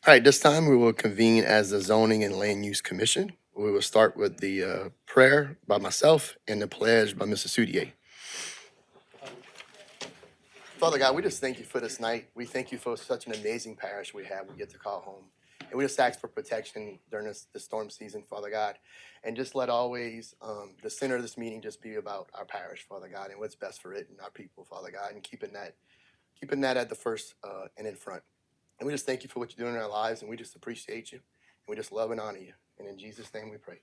All right, this time we will convene as the Zoning and Land Use Commission. We will start with the prayer by myself and the pledge by Mr. Soudier. Father God, we just thank you for this night. We thank you for such an amazing parish we have. We get to call home. And we just ask for protection during this storm season, Father God. And just let always the center of this meeting just be about our parish, Father God, and what's best for it and our people, Father God, and keeping that at the first and in front. And we just thank you for what you're doing in our lives, and we just appreciate you, and we just love and honor you. And in Jesus' name we pray.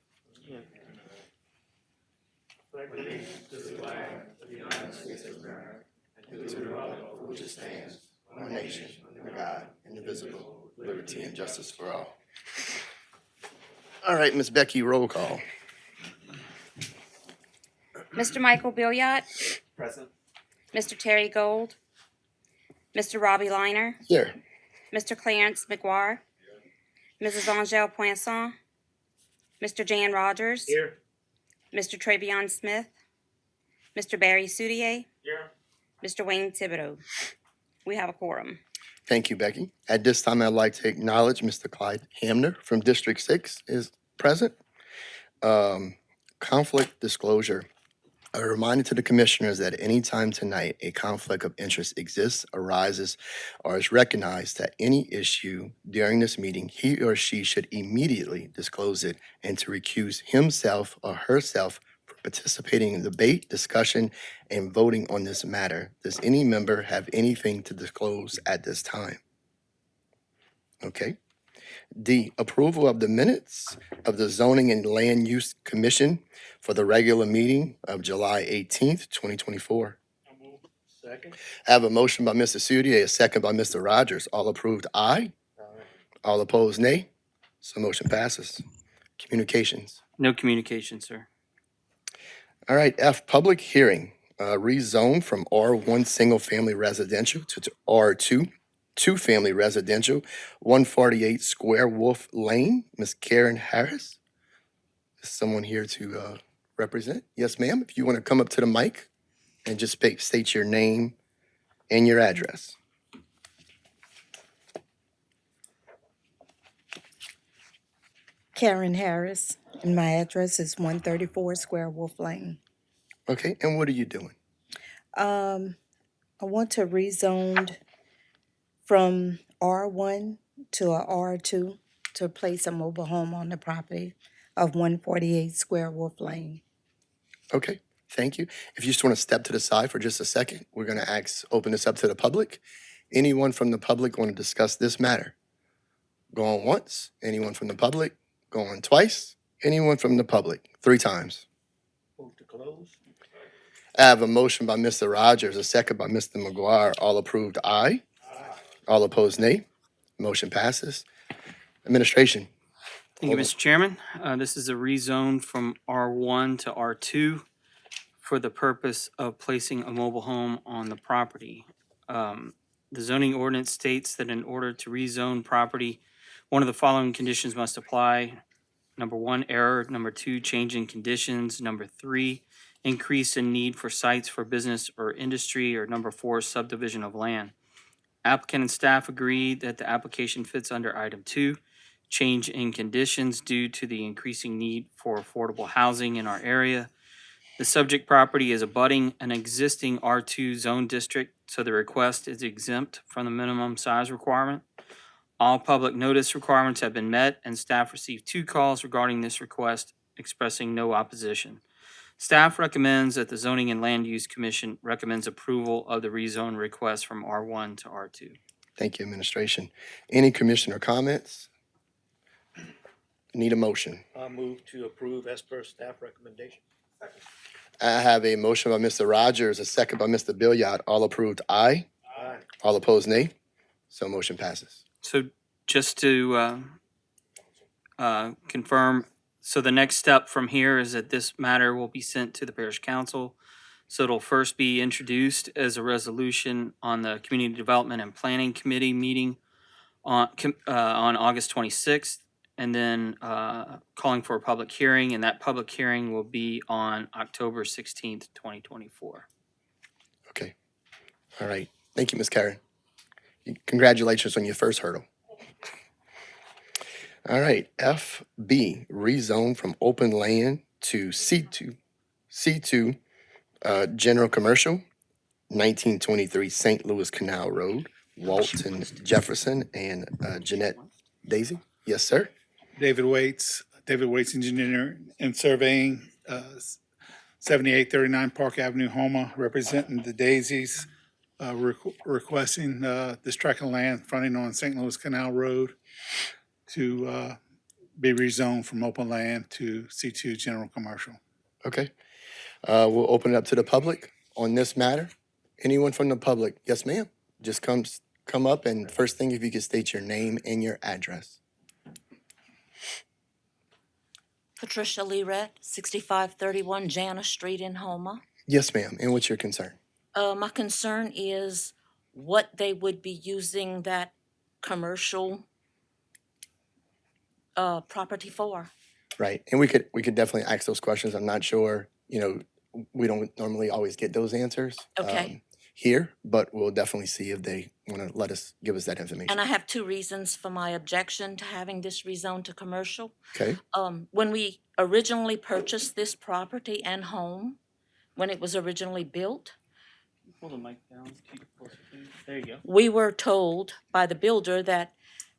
Pledge allegiance to the flag of the United States of America and to the republic for which it stands, One nation, under God, indivisible, with liberty and justice for all. All right, Miss Becky, roll call. Mr. Michael Billiot, Present. Mr. Terry Gold, Mr. Robbie Liner, Here. Mr. Clarence McGuire, Mrs. Angele Poisson, Mr. Jan Rogers, Here. Mr. Travion Smith, Mr. Barry Soudier, Here. Mr. Wayne Thibodeau. We have a quorum. Thank you, Becky. At this time, I'd like to acknowledge Mr. Clyde Hamner from District 6 is present. Conflict disclosure. A reminder to the commissioners that any time tonight a conflict of interest exists, arises, or is recognized that any issue during this meeting, he or she should immediately disclose it and to recuse himself or herself from participating in debate, discussion, and voting on this matter. Does any member have anything to disclose at this time? Okay. D, approval of the minutes of the Zoning and Land Use Commission for the regular meeting of July 18th, 2024. Second. I have a motion by Mr. Soudier, a second by Mr. Rogers. All approved, aye. All opposed, nay. So motion passes. Communications. No communication, sir. All right, F, public hearing, rezone from R1 single family residential to R2 two-family residential, 148 Square Wolf Lane. Ms. Karen Harris. Is someone here to represent? Yes, ma'am. If you want to come up to the mic and just state your name and your address. Karen Harris, and my address is 134 Square Wolf Lane. Okay, and what are you doing? I want to rezone from R1 to a R2 to place a mobile home on the property of 148 Square Wolf Lane. Okay, thank you. If you just want to step to the side for just a second, we're going to open this up to the public. Anyone from the public want to discuss this matter? Going once? Anyone from the public? Going twice? Anyone from the public? 3 times. Move to close. I have a motion by Mr. Rogers, a second by Mr. McGuire. All approved, aye. All opposed, nay. Motion passes. Administration. Thank you, Mr. Chairman. This is a rezone from R1 to R2 for the purpose of placing a mobile home on the property. The zoning ordinance states that in order to rezone property, one of the following conditions must apply. Number 1, error. Number 2, change in conditions. Number 3, increase in need for sites for business or industry. Or number 4, subdivision of land. Applicant and staff agree that the application fits under item 2, change in conditions due to the increasing need for affordable housing in our area. The subject property is abutting an existing R2 zone district, so the request is exempt from the minimum size requirement. All public notice requirements have been met, and staff received 2 calls regarding this request expressing no opposition. Staff recommends that the Zoning and Land Use Commission recommends approval of the rezone request from R1 to R2. Thank you, administration. Any commissioner comments? Need a motion. I move to approve as per staff recommendation. I have a motion by Mr. Rogers, a second by Mr. Billiot. All approved, aye. Aye. All opposed, nay. So motion passes. So just to confirm, so the next step from here is that this matter will be sent to the parish council. So it'll first be introduced as a resolution on the Community Development and Planning Committee meeting on August 26th, and then calling for a public hearing, and that public hearing will be on October 16th, 2024. Okay. All right. Thank you, Ms. Karen. Congratulations on your first hurdle. All right, FB, rezone from open land to C2, general commercial, 1923 St. Louis Canal Road, Walton Jefferson, and Jeanette Daisy. Yes, sir. David Waits Engineering and Surveying, 7839 Park Avenue, Houma, representing the Daisies, requesting this tract of land fronting on St. Louis Canal Road to be rezoned from open land to C2 General Commercial. Okay. We'll open it up to the public on this matter. Anyone from the public? Yes, ma'am. Just come up, and first thing, if you could state your name and your address. Patricia Leeret, 6531 Jana Street in Houma. Yes, ma'am. And what's your concern? My concern is what they would be using that commercial property for. Right. And we could definitely ask those questions. I'm not sure, we don't normally always get those answers Okay. here, but we'll definitely see if they want to give us that information. And I have two reasons for my objection to having this rezoned to commercial. Okay. When we originally purchased this property and home, when it was originally built, Pull the mic down. Keep it closer, please. There you go. we were told by the builder that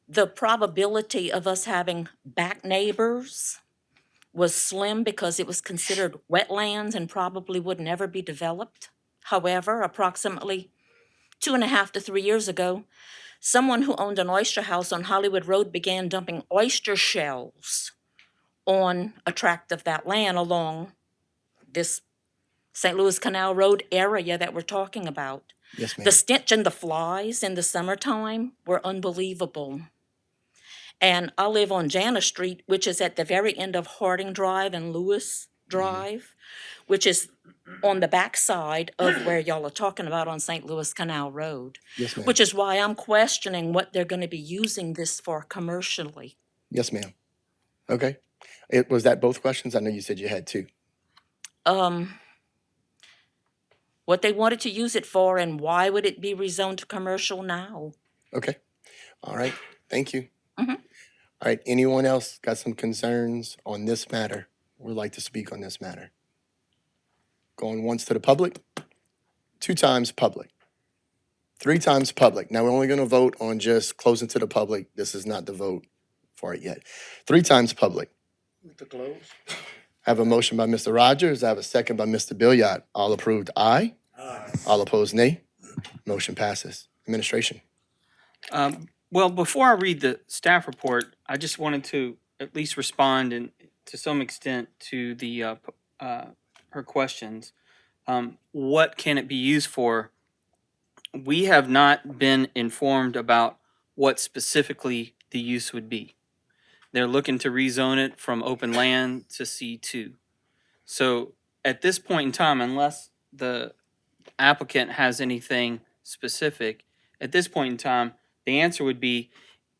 the probability of us having back neighbors was slim because it was considered wetlands and probably would never be developed. However, approximately 2.5 to 3 years ago, someone who owned an oyster house on Hollywood Road began dumping oyster shells on a tract of that land along this St. Louis Canal Road area that we're talking about. Yes, ma'am. The stench and the flies in the summertime were unbelievable. And I live on Jana Street, which is at the very end of Harding Drive and Lewis Drive, which is on the backside of where y'all are talking about on St. Louis Canal Road. Yes, ma'am. Which is why I'm questioning what they're going to be using this for commercially. Yes, ma'am. Okay. Was that both questions? I know you said you had two. What they wanted to use it for and why would it be rezoned to commercial now? Okay. All right. Thank you. Mhm. All right. Anyone else got some concerns on this matter? Would like to speak on this matter? Going once to the public, 2 times public, 3 times public. Now we're only going to vote on just closing to the public. This is not the vote for it yet. 3 times public. To close? I have a motion by Mr. Rogers. I have a second by Mr. Billiard. All approved, aye. All opposed, nay. Motion passes. Administration. Well, before I read the staff report, I just wanted to at least respond and to some extent to the her questions. What can it be used for? We have not been informed about what specifically the use would be. They're looking to rezone it from open land to C2. So at this point in time, unless the applicant has anything specific, at this point in time, the answer would be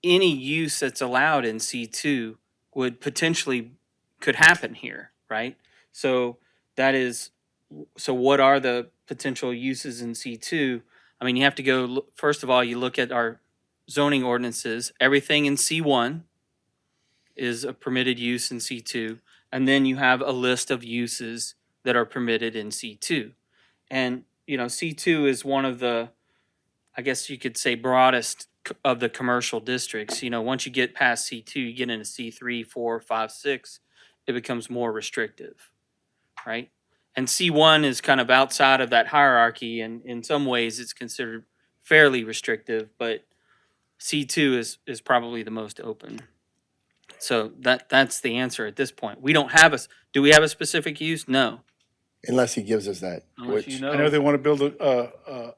any use that's allowed in C2 would potentially could happen here, right? So what are the potential uses in C2? I mean, you have to go, first of all, you look at our zoning ordinances. Everything in C1 is a permitted use in C2, and then you have a list of uses that are permitted in C2. And, C2 is one of the, I guess you could say, broadest of the commercial districts. Once you get past C2, you get into C3, 4, 5, 6, it becomes more restrictive, right? And C1 is kind of outside of that hierarchy, and in some ways it's considered fairly restrictive, but C2 is probably the most open. So that's the answer at this point. We don't have do we have a specific use? No. Unless he gives us that. Unless Which, you I know they want to build a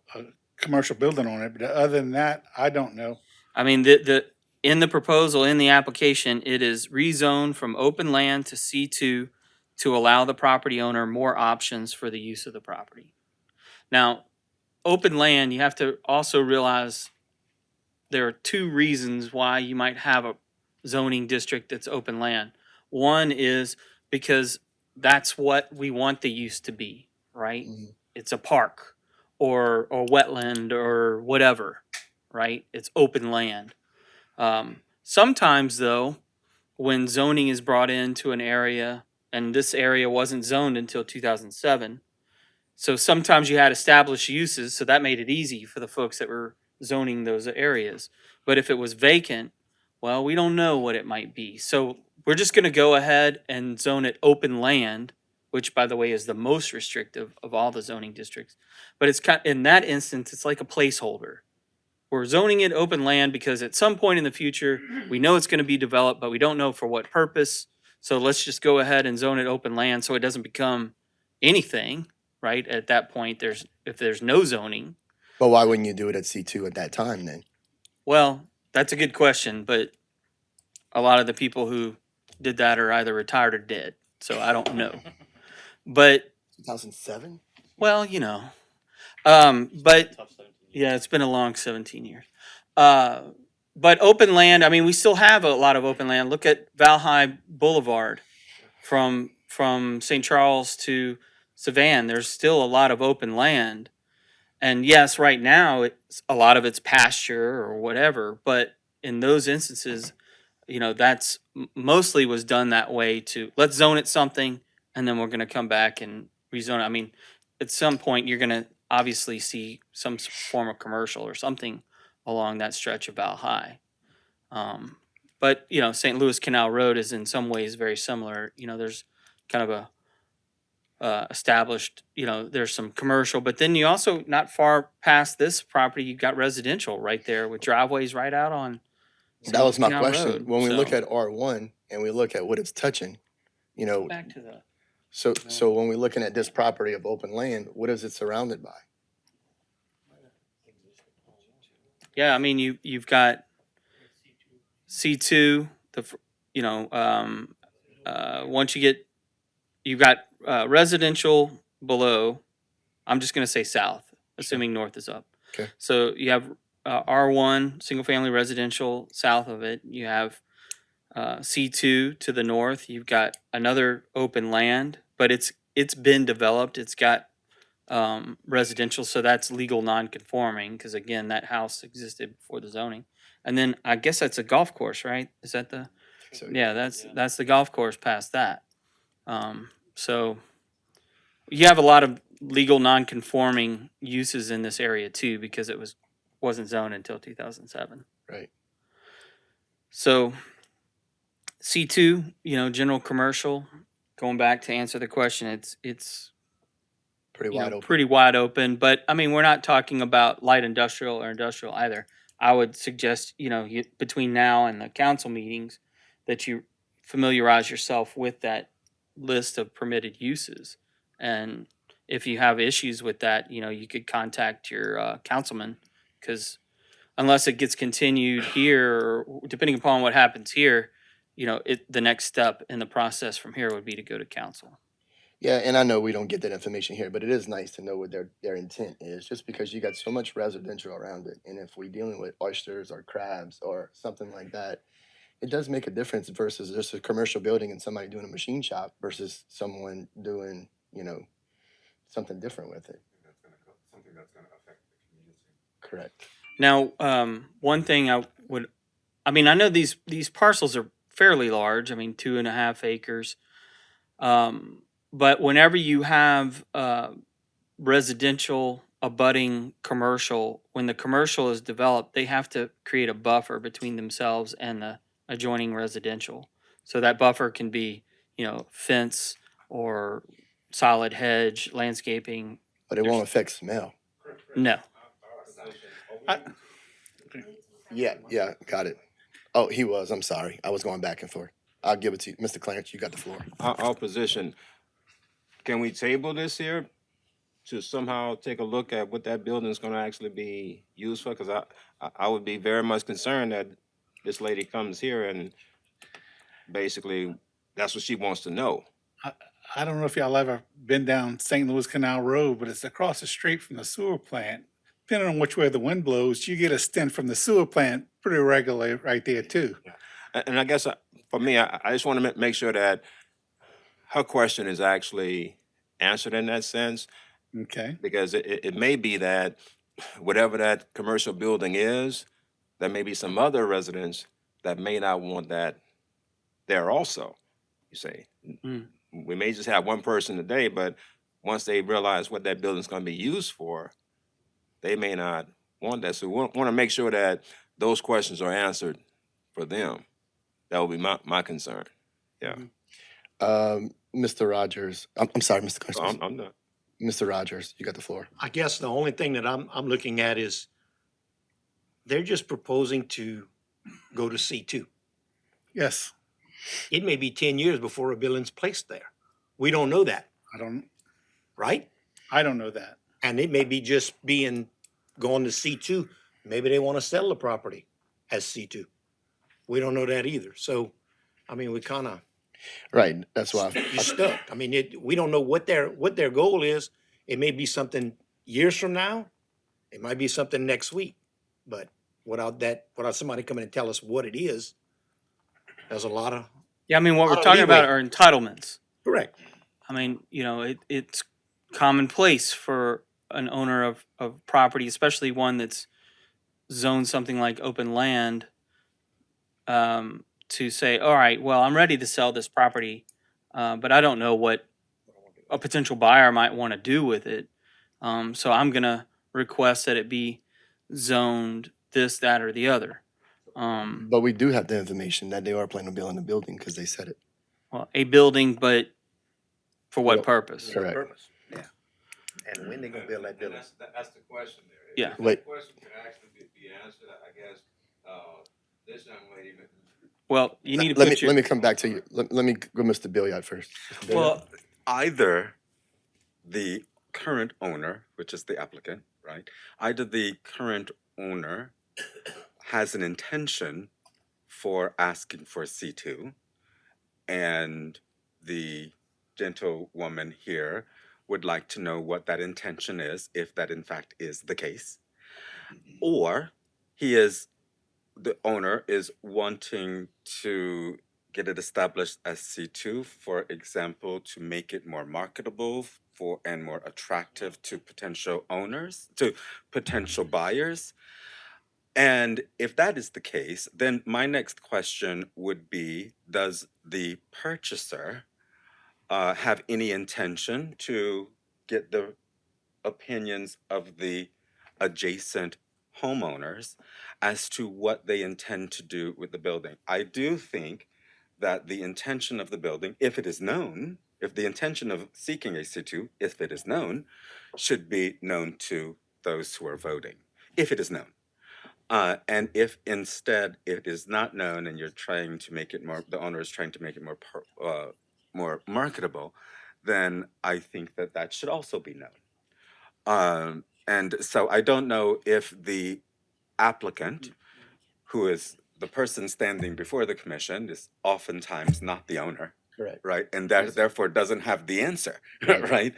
commercial building on it, but other than that, I don't know. I mean, the in the proposal, in the application, it is rezoned from open land to C2 to allow the property owner more options for the use of the property. Now, open land, you have to also realize there are 2 reasons why you might have a zoning district that's open land. One is because that's what we want the use to be, right? Mhm. It's a park or wetland or whatever, right? It's open land. Sometimes, though, when zoning is brought into an area, and this area wasn't zoned until 2007. So sometimes you had established uses, so that made it easy for the folks that were zoning those areas. But if it was vacant, well, we don't know what it might be. So we're just going to go ahead and zone it open land, which, by the way, is the most restrictive of all the zoning districts. But it's kind in that instance, it's like a placeholder. We're zoning it open land because at some point in the future, we know it's going to be developed, but we don't know for what purpose. So let's just go ahead and zone it open land so it doesn't become anything, right? At that point, if there's no zoning. But why wouldn't you do it at C2 at that time then? Well, that's a good question, but a lot of the people who did that are either retired or dead. So I don't know. But 2007? well, but yeah, it's been a long 17 years. But open land, I mean, we still have a lot of open land. Look at Valhalla Boulevard from St. Charles to Savannah. There's still a lot of open land. And yes, right now a lot of it's pasture or whatever, but in those instances, that's mostly was done that way to let's zone it something and then we're going to come back and rezone it. I mean, at some point you're going to obviously see some form of commercial or something along that stretch of Val High. But St. Louis Canal Road is in some ways very similar. There's kind of a established, there's some commercial, but then you also not far past this property, you've got residential right there with driveways right out on That was my Canal question. Road. When we look So- at R1 and we look at what it's touching, back to the so when we're looking at this property of open land, what is it surrounded by? Yeah, I mean you've got C2, once you've got residential below. I'm just gonna say south, assuming north is up. Okay. So you have R1 single family residential south of it. You have C2 to the north. You've got another open land, but it's been developed. It's got residential, so that's legal non-conforming because again, that house existed before the zoning. And then I guess that's a golf course, right? Is that the? So, Yeah, that's the golf course past that. So you have a lot of legal non-conforming uses in this area too because it wasn't zoned until 2007. right. So C2, general commercial. Going back to answer the question, it's Pretty wide open. pretty wide open. But I mean, we're not talking about light industrial or industrial either. I would suggest, between now and the council meetings, that you familiarize yourself with that list of permitted uses. And if you have issues with that, you could contact your councilman because unless it gets continued here, or depending upon what happens here, the next step in the process from here would be to go to council. Yeah, and I know we don't get that information here, but it is nice to know what their intent is, just because you got so much residential around it. And if we're dealing with oysters or crabs or something like that, it does make a difference versus just a commercial building and somebody doing a machine shop versus someone doing, something different with it. Something that's going to affect the community. Correct. Now, one thing I know these parcels are fairly large. I mean, 2.5 acres. But whenever you have residential abutting commercial, when the commercial is developed, they have to create a buffer between themselves and the adjoining residential. So that buffer can be, fence or solid hedge, landscaping. But it won't affect smell. No. Yeah, got it. Oh, he was. I'm sorry. I was going back and forth. I'll give it to you. Mr. Clarence, you got the floor. Opposition. Can we table this here to somehow take a look at what that building is going to actually be used for? Because I would be very much concerned that this lady comes here and basically that's what she wants to know. I don't know if y'all ever been down St. Louis Canal Road, but it's across the street from the sewer plant. Depending on which way the wind blows, you get a stint from the sewer plant pretty regularly right there too. And I guess for me, I just want to make sure that her question is actually answered in that sense, Okay. because it may be that whatever that commercial building is, there may be some other residents that may not want that there also, you say. Mm. We may just have one person today, but once they realize what that building's gonna be used for, they may not want that. So we want to make sure that those questions are answered for them. That would be my concern. Yeah. Mr. Rogers, I'm sorry, Mr. So Carson. I'm not. Mr. Rogers, you got the floor. I guess the only thing that I'm looking at is they're just proposing to go to C2. Yes, It may be 10 years before a building's placed there. We don't know that, right? I don't know that. And it may be just going to C2. Maybe they want to sell the property as C2. We don't know that either. So, I mean, we kind of, Right, that's why. you're stuck. I mean, we don't know what their goal is. It may be something years from now. It might be something next week. But without somebody coming and tell us what it is, there's a lot of, Yeah, I mean, what Lot we're of talking about leeway. are entitlements. correct. I mean, it's commonplace for an owner of property, especially one that's zoned something like open land, to say, all right, well, I'm ready to sell this property, but I don't know what a potential buyer might want to do with it. So I'm gonna request that it be zoned this, that, or the other. But we do have the information that they are planning on building a building because they said it. Well, a building, but for what Well, purpose? Correct. Purpose. Yeah. And when they gonna build that And building? that's the question there. Yeah. If Wait. that question could actually be answered, I guess, this young lady. Well, you need to Let put me come back to you. Let me go Mr. Billiard first. Mr. Billiard? Well, either the current owner, which is the applicant, right? Either the current owner has an intention for asking for C2, and the gentlewoman here would like to know what that intention is, if that in fact is the case. Or the owner is wanting to get it established as C2, for example, to make it more marketable and more attractive to potential owners, to potential buyers. And if that is the case, then my next question would be, does the purchaser have any intention to get the opinions of the adjacent homeowners as to what they intend to do with the building? I do think that the intention of the building, if it is known, if the intention of seeking a C2, if it is known, should be known to those who are voting, if it is known. And if instead it is not known and you're trying to make it the owner is trying to make it more marketable, then I think that should also be known. And so I don't know if the applicant, who is the person standing before the commission, is oftentimes not the owner, Correct. right? And that therefore doesn't have the answer, Right. right?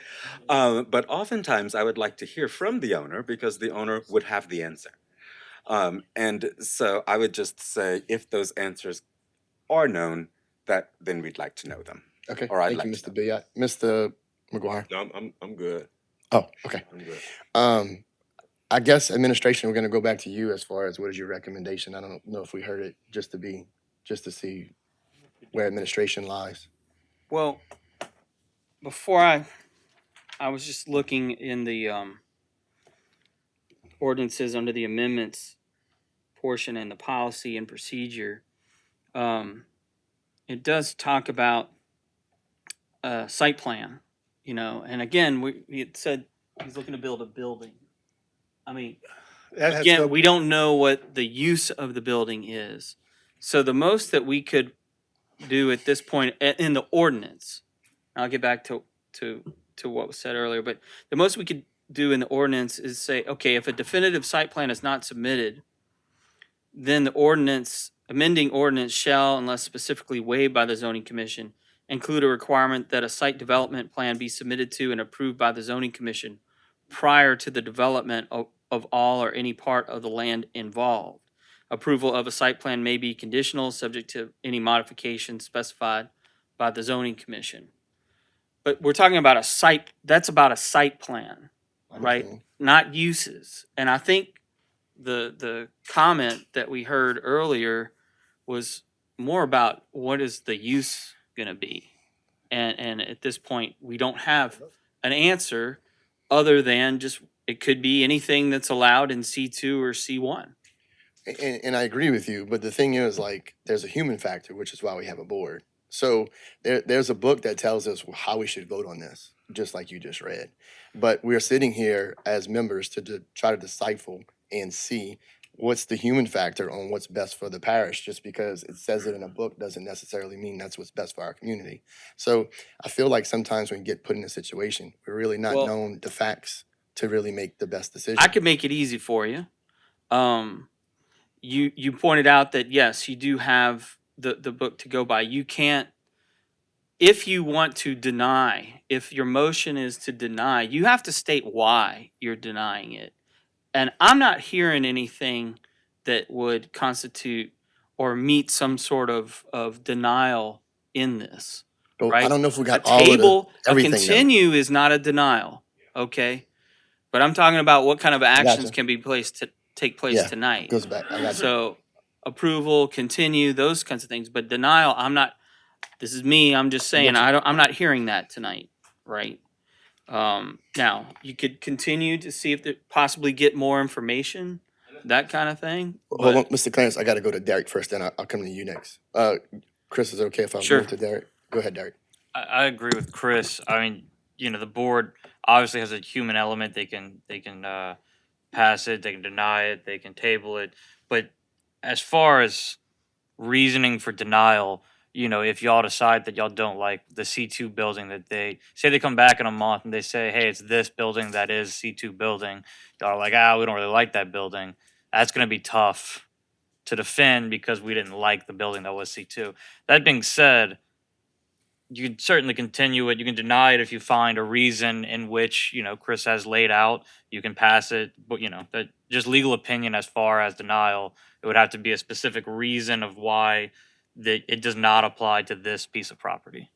But oftentimes I would like to hear from the owner because the owner would have the answer. And so I would just say, if those answers are known, then we'd like to know them. Okay. Or I'd Thank like you, to Mr. know. Billiard. Mr. McGuire. No, I'm good. Oh, okay. I'm good. I guess administration, we're gonna go back to you as far as what is your recommendation? I don't know if we heard it just to see where administration lies. Well, before I was just looking in the ordinances under the amendments portion and the policy and procedure. It does talk about site plan, and again, it said he's looking to build a building. I mean, That has again, no- we don't know what the use of the building is. So the most that we could do at this point in the ordinance, I'll get back to what was said earlier, but the most we could do in the ordinance is say, okay, if a definitive site plan is not submitted, then the amending ordinance shall, unless specifically waived by the zoning commission, include a requirement that a site development plan be submitted to and approved by the zoning commission prior to the development of all or any part of the land involved. Approval of a site plan may be conditional, subject to any modifications specified by the zoning commission. But we're talking about that's about a site plan, right? Understand. Not uses. And I think the comment that we heard earlier was more about what is the use gonna be. And at this point, we don't have an answer other than just, it could be anything that's allowed in C2 or C1. And I agree with you, but the thing is, like, there's a human factor, which is why we have a board. So there's a book that tells us how we should vote on this, just like you just read. But we're sitting here as members to try to decipher and see what's the human factor on what's best for the parish. Just because it says it in a book doesn't necessarily mean that's what's best for our community. So I feel like sometimes when we get put in a situation, we're really not Well- known the facts to really make the best decision. I could make it easy for you. You pointed out that yes, you do have the book to go by. You can't, if you want to deny, if your motion is to deny, you have to state why you're denying it. And I'm not hearing anything that would constitute or meet some sort of denial in this. But I right? don't know if we A got all of the table, a everything though. continue is not a denial, okay? But I'm talking about what kind of actions Gotcha. can be take place Yeah, tonight. Goes back. I got you. So approval, continue, those kinds of things. But denial, I'm not. This is me. I'm just saying Gotcha. I'm not hearing that tonight, right? Now you could continue to see if they possibly get more information, that kind of thing. Hold on, But Mr. Clarence. I got to go to Derek first, then I'll come to you next. Chris, is it okay if I Sure. move to Derek? Go ahead, Derek. I agree with Chris. I mean, the board obviously has a human element. They can pass it, they can deny it, they can table it. But as far as reasoning for denial, if y'all decide that y'all don't like the C2 building, that they say they come back in a month and they say, hey, it's this building that is C2 building. Y'all are like, we don't really like that building. That's going to be tough to defend because we didn't like the building that was C2. That being said, you can certainly continue it. You can deny it if you find a reason in which, Chris has laid out. You can pass it, but that just legal opinion as far as denial, it would have to be a specific reason of why that it does not apply to this piece of property.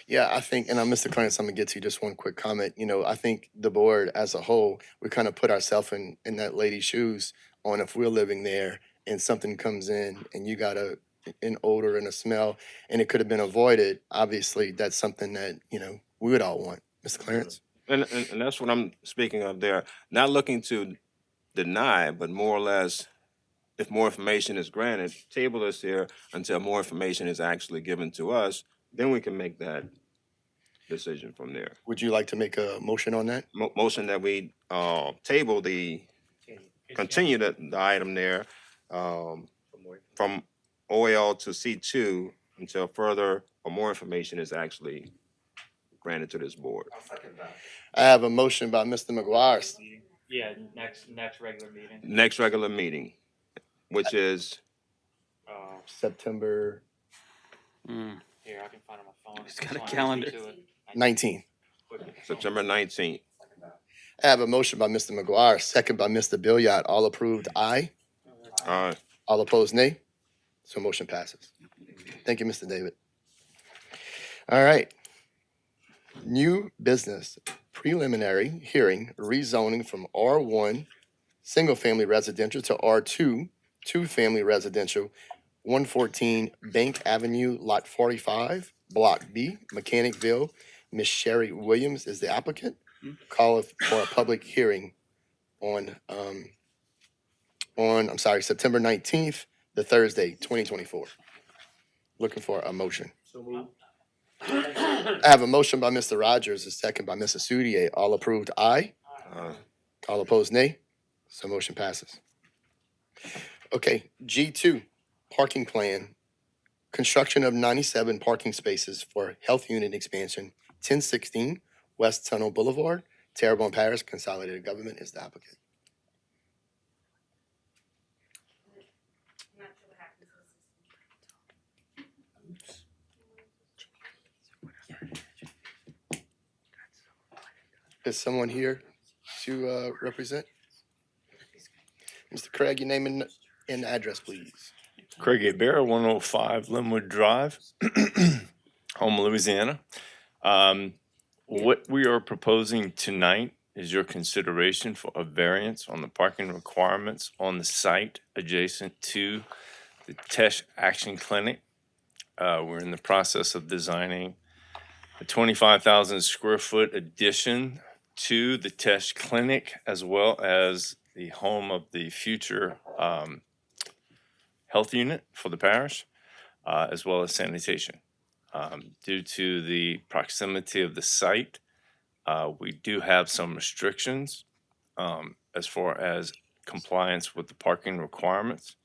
Yeah, I think, and Mr. Clarence, I'm gonna get to you just one quick comment. I think the board as a whole, we kind of put ourselves in that lady's shoes on if we're living there and something comes in and you got an odor and a smell and it could have been avoided. Obviously, that's something that, we would all want. Mr. Clarence? And that's what I'm speaking of there. Not looking to deny, but more or less, if more information is granted, table this here until more information is actually given to us, then we can make that decision from there. Would you like to make a motion on that? Motion that we table continue the item there from OAL to C2 until further or more information is actually granted to this board. I have a motion by Mr. McGuire. Yeah, next regular meeting. Next regular meeting, which is September Here, I can find it on my phone. He's got a calendar. 19th. September 19th. I have a motion by Mr. McGuire, second by Mr. Billiard. All approved, aye. All opposed, nay. So motion passes. Thank you, Mr. David. All right. New business preliminary hearing rezoning from R1 single-family residential to R2 two-family residential, 114 Bank Avenue, Lot 45, Block B, Mechanicville. Ms. Sherry Williams is the applicant. Call for a public hearing on September 19th, the Thursday, 2024. Looking for a motion. I have a motion by Mr. Rogers, a second by Mr. Soudier. All approved, aye. All opposed, nay. So motion passes. Okay, G2, parking plan. Construction of 97 parking spaces for health unit expansion, 1016 West Tunnel Boulevard, Terrebonne Parish. Consolidated Government is the applicant. Is someone here to represent? Mr. Craig, your name and address, please. Craig Bear, 105 Linwood Drive, Houma, Louisiana. What we are proposing tonight is your consideration for a variance on the parking requirements on the site adjacent to the Tesh Action Clinic. We're in the process of designing a 25,000 square foot addition to the Tesh Clinic, as well as the home of the future health unit for the parish, as well as sanitation. Due to the proximity of the site, we do have some restrictions as far as compliance with the parking requirements.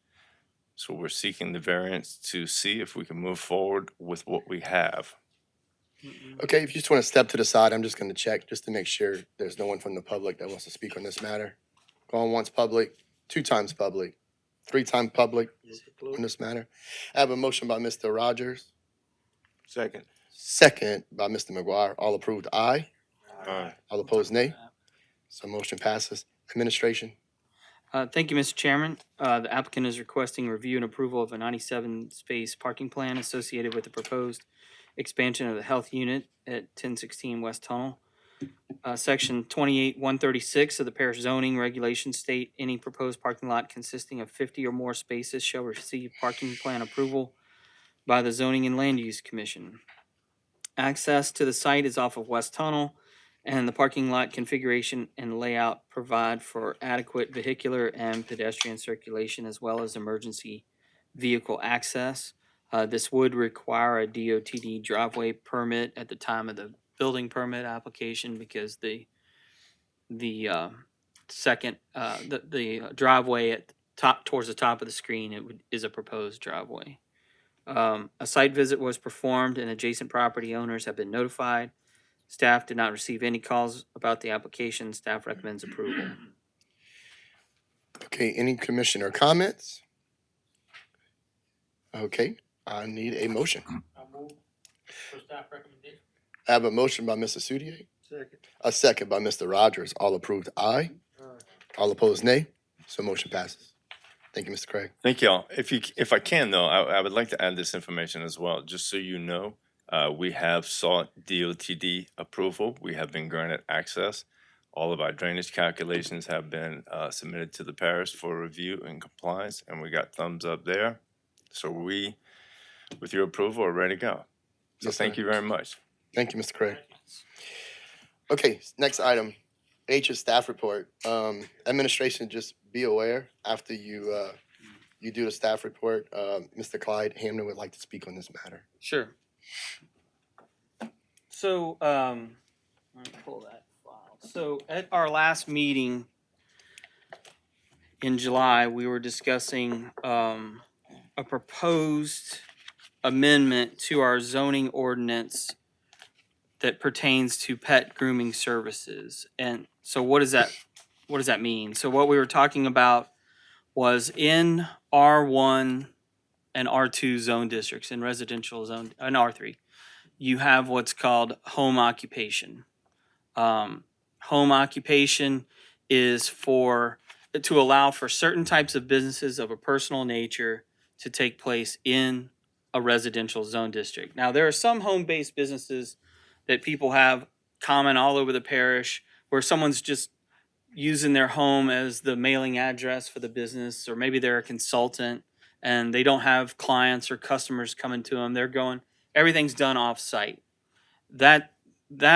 So we're seeking the variance to see if we can move forward with what we have. Okay, if you just want to step to the side, I'm just going to check just to make sure there's no one from the public that wants to speak on this matter. Going once public, 2 times public, 3 times public on this matter. I have a motion by Mr. Rogers, Second. second by Mr. McGuire. All approved, aye. Aye. All opposed, nay. So motion passes. Administration. Thank you, Mr. Chairman. The applicant is requesting review and approval of a 97 space parking plan associated with the proposed expansion of the health unit at 1016 West Tunnel. Section 28-136 of the parish zoning regulations state any proposed parking lot consisting of 50 or more spaces shall receive parking plan approval by the Zoning and Land Use Commission. Access to the site is off of West Tunnel, and the parking lot configuration and layout provide for adequate vehicular and pedestrian circulation as well as emergency vehicle access. This would require a DOTD driveway permit at the time of the building permit application because the driveway at top towards the top of the screen is a proposed driveway. A site visit was performed and adjacent property owners have been notified. Staff did not receive any calls about the application. Staff recommends approval. Okay, any commissioner comments? Okay, I need a motion. I have a motion by Mr. Soudier. Second. A second by Mr. Rogers. All approved, aye. All opposed, nay. So motion passes. Thank you, Mr. Craig. Thank y'all. If I can though, I would like to add this information as well, just so you know. We have sought DOTD approval. We have been granted access. All of our drainage calculations have been submitted to the parish for review and compliance, and we got thumbs up there. So we, with your approval, are ready to go. So Yes, thank sir. you very much. Thank you, Mr. Craig. Okay, next item, H's staff report. Administration, just be aware after you do the staff report, Mr. Clyde Hamden would like to speak on this matter. Sure. So, let me pull that file. So at our last meeting in July, we were discussing a proposed amendment to our zoning ordinance that pertains to pet grooming services. And so what does that mean? So what we were talking about was in R1 and R2 zone districts, in residential zone, and R3, you have what's called home occupation. Home occupation is to allow for certain types of businesses of a personal nature to take place in a residential zone district. Now, there are some home-based businesses that people have common all over the parish where someone's just using their home as the mailing address for the business, or maybe they're a consultant and they don't have clients or customers coming to them. They're going, everything's done off-site. That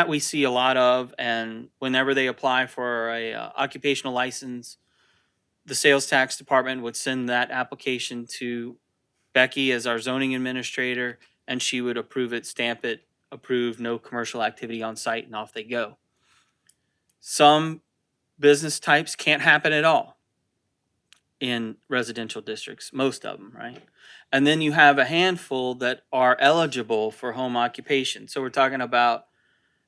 we see a lot of, and whenever they apply for a occupational license, the sales tax department would send that application to Becky as our zoning administrator, and she would approve it, stamp it, approved, no commercial activity on site, and off they go. Some business types can't happen at all in residential districts, most of them, right? And then you have a handful that are eligible for home occupation. So we're talking about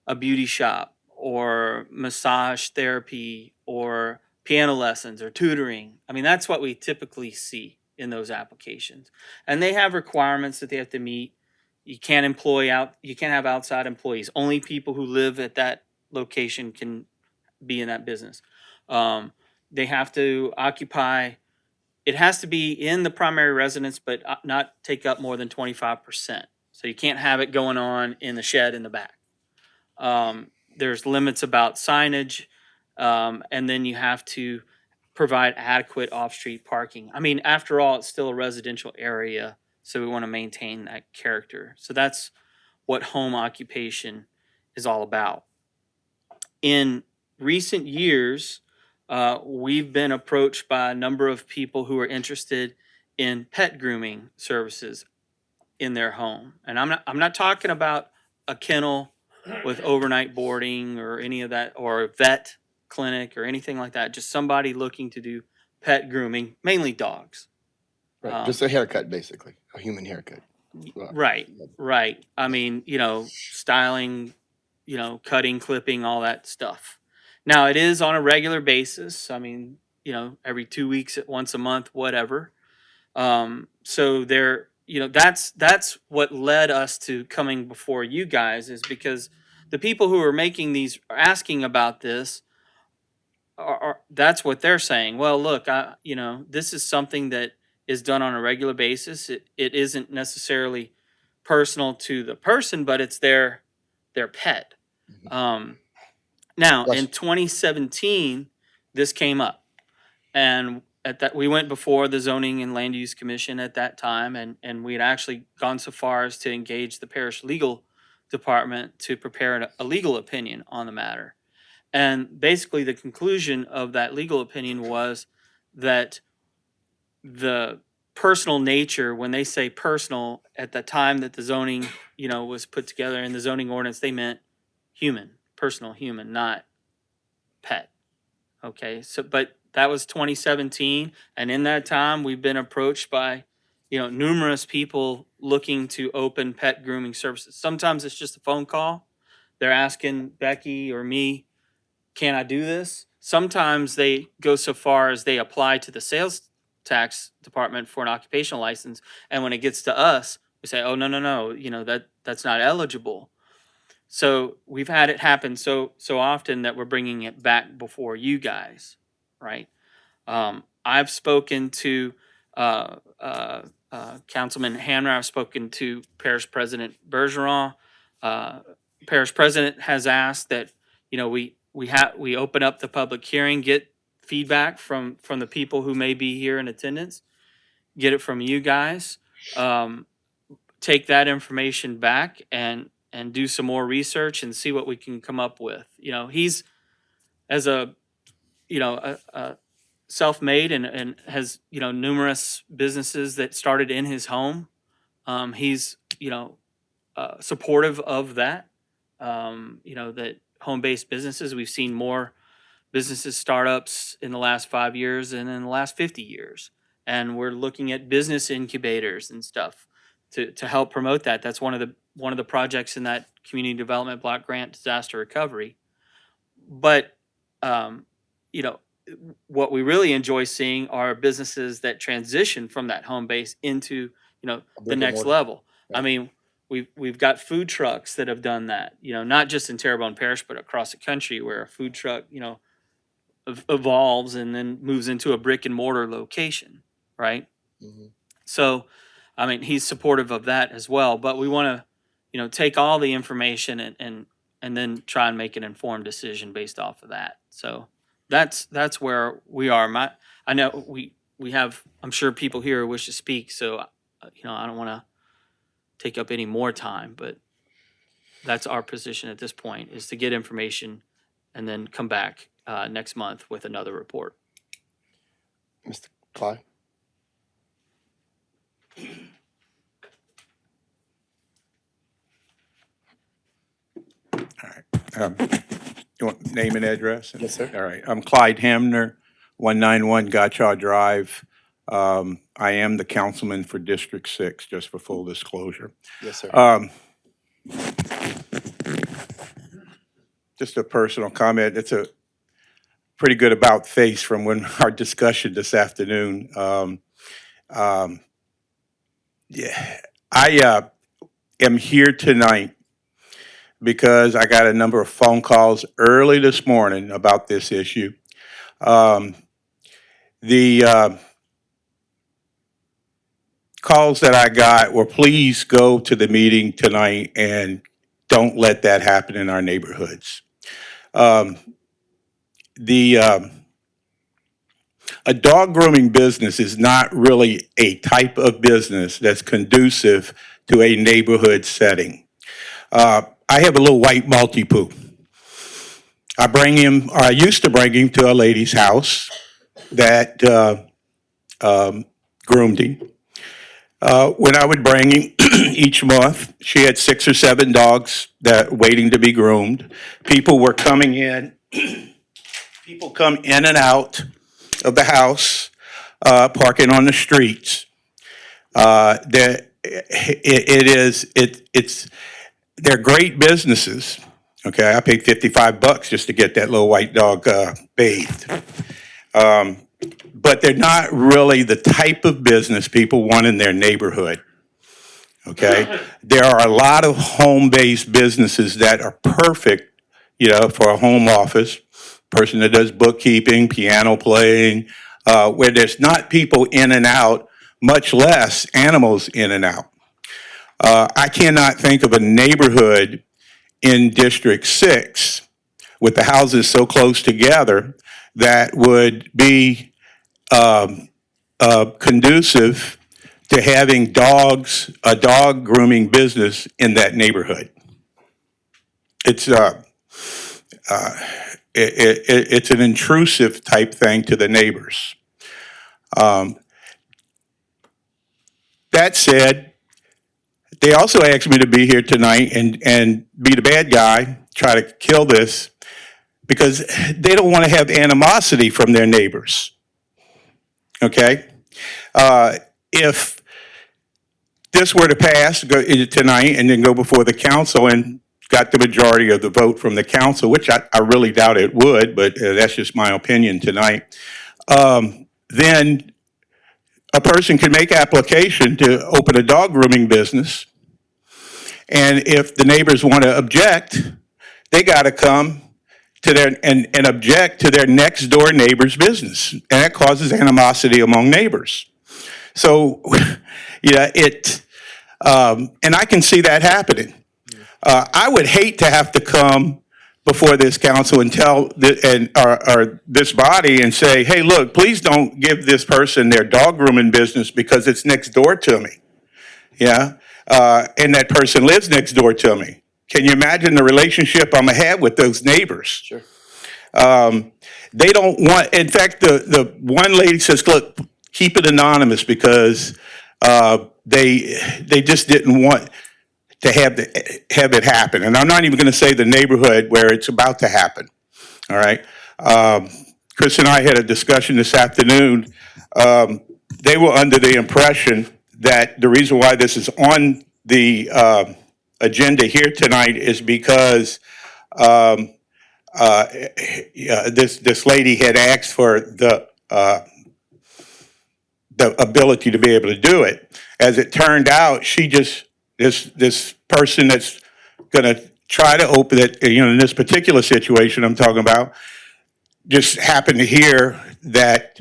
a beauty shop or massage therapy or piano lessons or tutoring. I mean, that's what we typically see in those applications. And they have requirements that they have to meet. You can't have outside employees. Only people who live at that location can be in that business. They have to occupy, it has to be in the primary residence, but not take up more than 25%. So you can't have it going on in the shed in the back. There's limits about signage, and then you have to provide adequate off-street parking. I mean, after all, it's still a residential area, so we want to maintain that character. So that's what home occupation is all about. In recent years, we've been approached by a number of people who are interested in pet grooming services in their home. And I'm not talking about a kennel with overnight boarding or any of that, or a vet clinic or anything like that. Just somebody looking to do pet grooming, mainly dogs. Right, just a haircut, basically, a human haircut. Right, right. I mean, styling, cutting, clipping, all that stuff. Now it is on a regular basis. I mean, every 2 weeks, once a month, whatever. So that's what led us to coming before you guys, is because the people who are making these, are asking about this, are that's what they're saying. Well, look, this is something that is done on a regular basis. It isn't necessarily personal to the person, but it's their pet. Now, Yes. in 2017, this came up, and at that, we went before the Zoning and Land Use Commission at that time, and we had actually gone so far as to engage the parish legal department to prepare a legal opinion on the matter. And basically, the conclusion of that legal opinion was that the personal nature, when they say personal, at the time that the zoning, was put together in the zoning ordinance, they meant human, personal human, not pet. Okay, so but that was 2017, and in that time, we've been approached by, numerous people looking to open pet grooming services. Sometimes it's just a phone call. They're asking Becky or me, can I do this? Sometimes they go so far as they apply to the sales tax department for an occupational license, and when it gets to us, we say, "Oh, no, that's not eligible." So we've had it happen so often that we're bringing it back before you guys, right? I've spoken to Councilman Hamner. I've spoken to Parish President Bergeron. Parish President has asked that we open up the public hearing, get feedback from the people who may be here in attendance, get it from you guys, take that information back and do some more research and see what we can come up with. He's as a self-made and has numerous businesses that started in his home. He's supportive of that. That home-based businesses, we've seen more businesses startups in the last 5 years and in the last 50 years. And we're looking at business incubators and stuff to help promote that. That's one of the projects in that community development block grant, disaster recovery. But what we really enjoy seeing are businesses that transition from that home base into the brick and next mortar. level. I Right. mean, we've got food trucks that have done that. Not just in Terrebonne Parish, but across the country, where a food truck evolves and then moves into a brick and mortar location, right? Mhm. So, I mean, he's supportive of that as well. But we want to, take all the information and then try and make an informed decision based off of that. So that's where we are. I know we have, I'm sure, people here who wish to speak. So, I don't want to take up any more time, but that's our position at this point, is to get information and then come back next month with another report. Mr. Clyde? All right. You want name and address? Yes, sir. All right. I'm Clyde Hamner, 191 Gotcha Drive. I am the councilman for District 6, just for full disclosure. Yes, sir. Just a personal comment. It's a pretty good about face from our discussion this afternoon. Yeah, I am here tonight because I got a number of phone calls early this morning about this issue. The calls that I got were, please go to the meeting tonight and don't let that happen in our neighborhoods. The a dog grooming business is not really a type of business that's conducive to a neighborhood setting. I have a little white Maltipoo. I used to bring him to a lady's house that groomed him. When I would bring him each month, she had 6 or 7 dogs that waiting to be groomed. People were coming in. People come in and out of the house, parking on the streets. They're great businesses. Okay, I paid $55 just to get that little white dog bathed. But they're not really the type of business people want in their neighborhood. Okay, there are a lot of home-based businesses that are perfect, for a home office, person that does bookkeeping, piano playing, where there's not people in and out, much less animals in and out. I cannot think of a neighborhood in District 6 with the houses so close together that would be conducive to having a dog grooming business in that neighborhood. It's an intrusive type thing to the neighbors. That said, they also asked me to be here tonight and be the bad guy, try to kill this, because they don't want to have animosity from their neighbors. Okay? If this were to pass tonight and then go before the council and got the majority of the vote from the council, which I really doubt it would, but that's just my opinion tonight, then a person could make application to open a dog grooming business. And if the neighbors want to object, they got to come to their and object to their next door neighbor's business. And that causes animosity among neighbors. So, and I can see that happening. I would hate to have to come before this council and tell or this body and say, hey, look, please don't give this person their dog grooming business because it's next door to me. Yeah. And that person lives next door to me. Can you imagine the relationship I'm gonna have with those neighbors? Sure. They don't want, in fact, the one lady says, look, keep it anonymous because they just didn't want to have it happen. And I'm not even gonna say the neighborhood where it's about to happen, all right? Chris and I had a discussion this afternoon. They were under the impression that the reason why this is on the agenda here tonight is because this lady had asked for the ability to be able to do it. As it turned out, this person that's going to try to open it, in this particular situation I'm talking about, just happened to hear that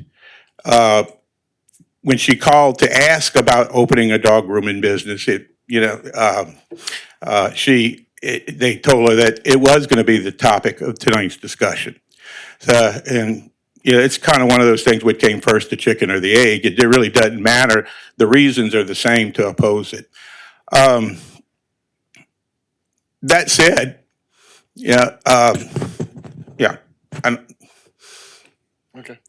when she called to ask about opening a dog grooming business, they told her that it was going to be the topic of tonight's discussion. So, and it's kind of one of those things: what came first, the chicken or the egg? It really doesn't matter. The reasons are the same to oppose it. That said, Okay.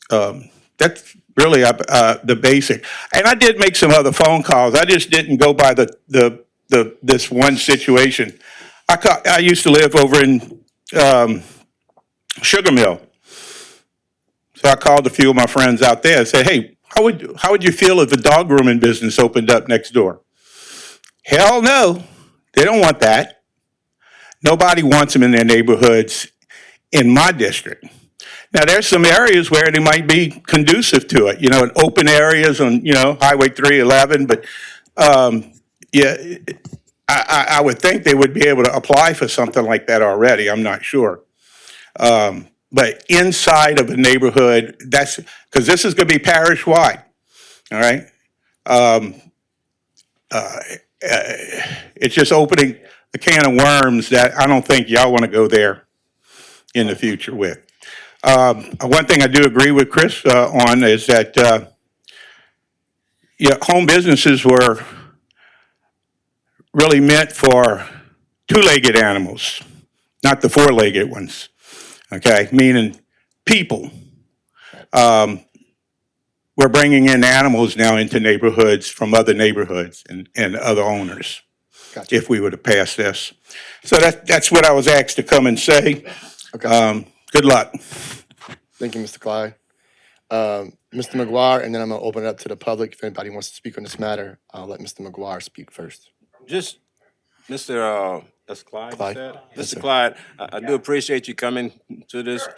That's really the basic. And I did make some other phone calls. I just didn't go by this one situation. I used to live over in Sugar Mill, so I called a few of my friends out there and said, "Hey, how would you feel if the dog grooming business opened up next door?" Hell no, they don't want that. Nobody wants them in their neighborhoods in my district. Now, there's some areas where they might be conducive to it, in open areas on, Highway 311. But, I would think they would be able to apply for something like that already. I'm not sure. But inside of a neighborhood, that's because this is going to be parish-wide, all right? It's just opening a can of worms that I don't think y'all want to go there in the future with. One thing I do agree with Chris on is that home businesses were really meant for two-legged animals, not the four-legged ones. Okay, meaning people. We're bringing in animals now into neighborhoods from other neighborhoods and other owners. Gotcha. If we were to pass this, so that's what I was asked to come and say. Okay. Good luck. Thank you, Mr. Clyde. Mr. McGuire, and then I'm gonna open it up to the public. If anybody wants to speak on this matter, I'll let Mr. McGuire speak first. Just, Mr. That's Clyde, you Clyde. said? Yes, Mr. sir. Clyde, I do appreciate you coming to this,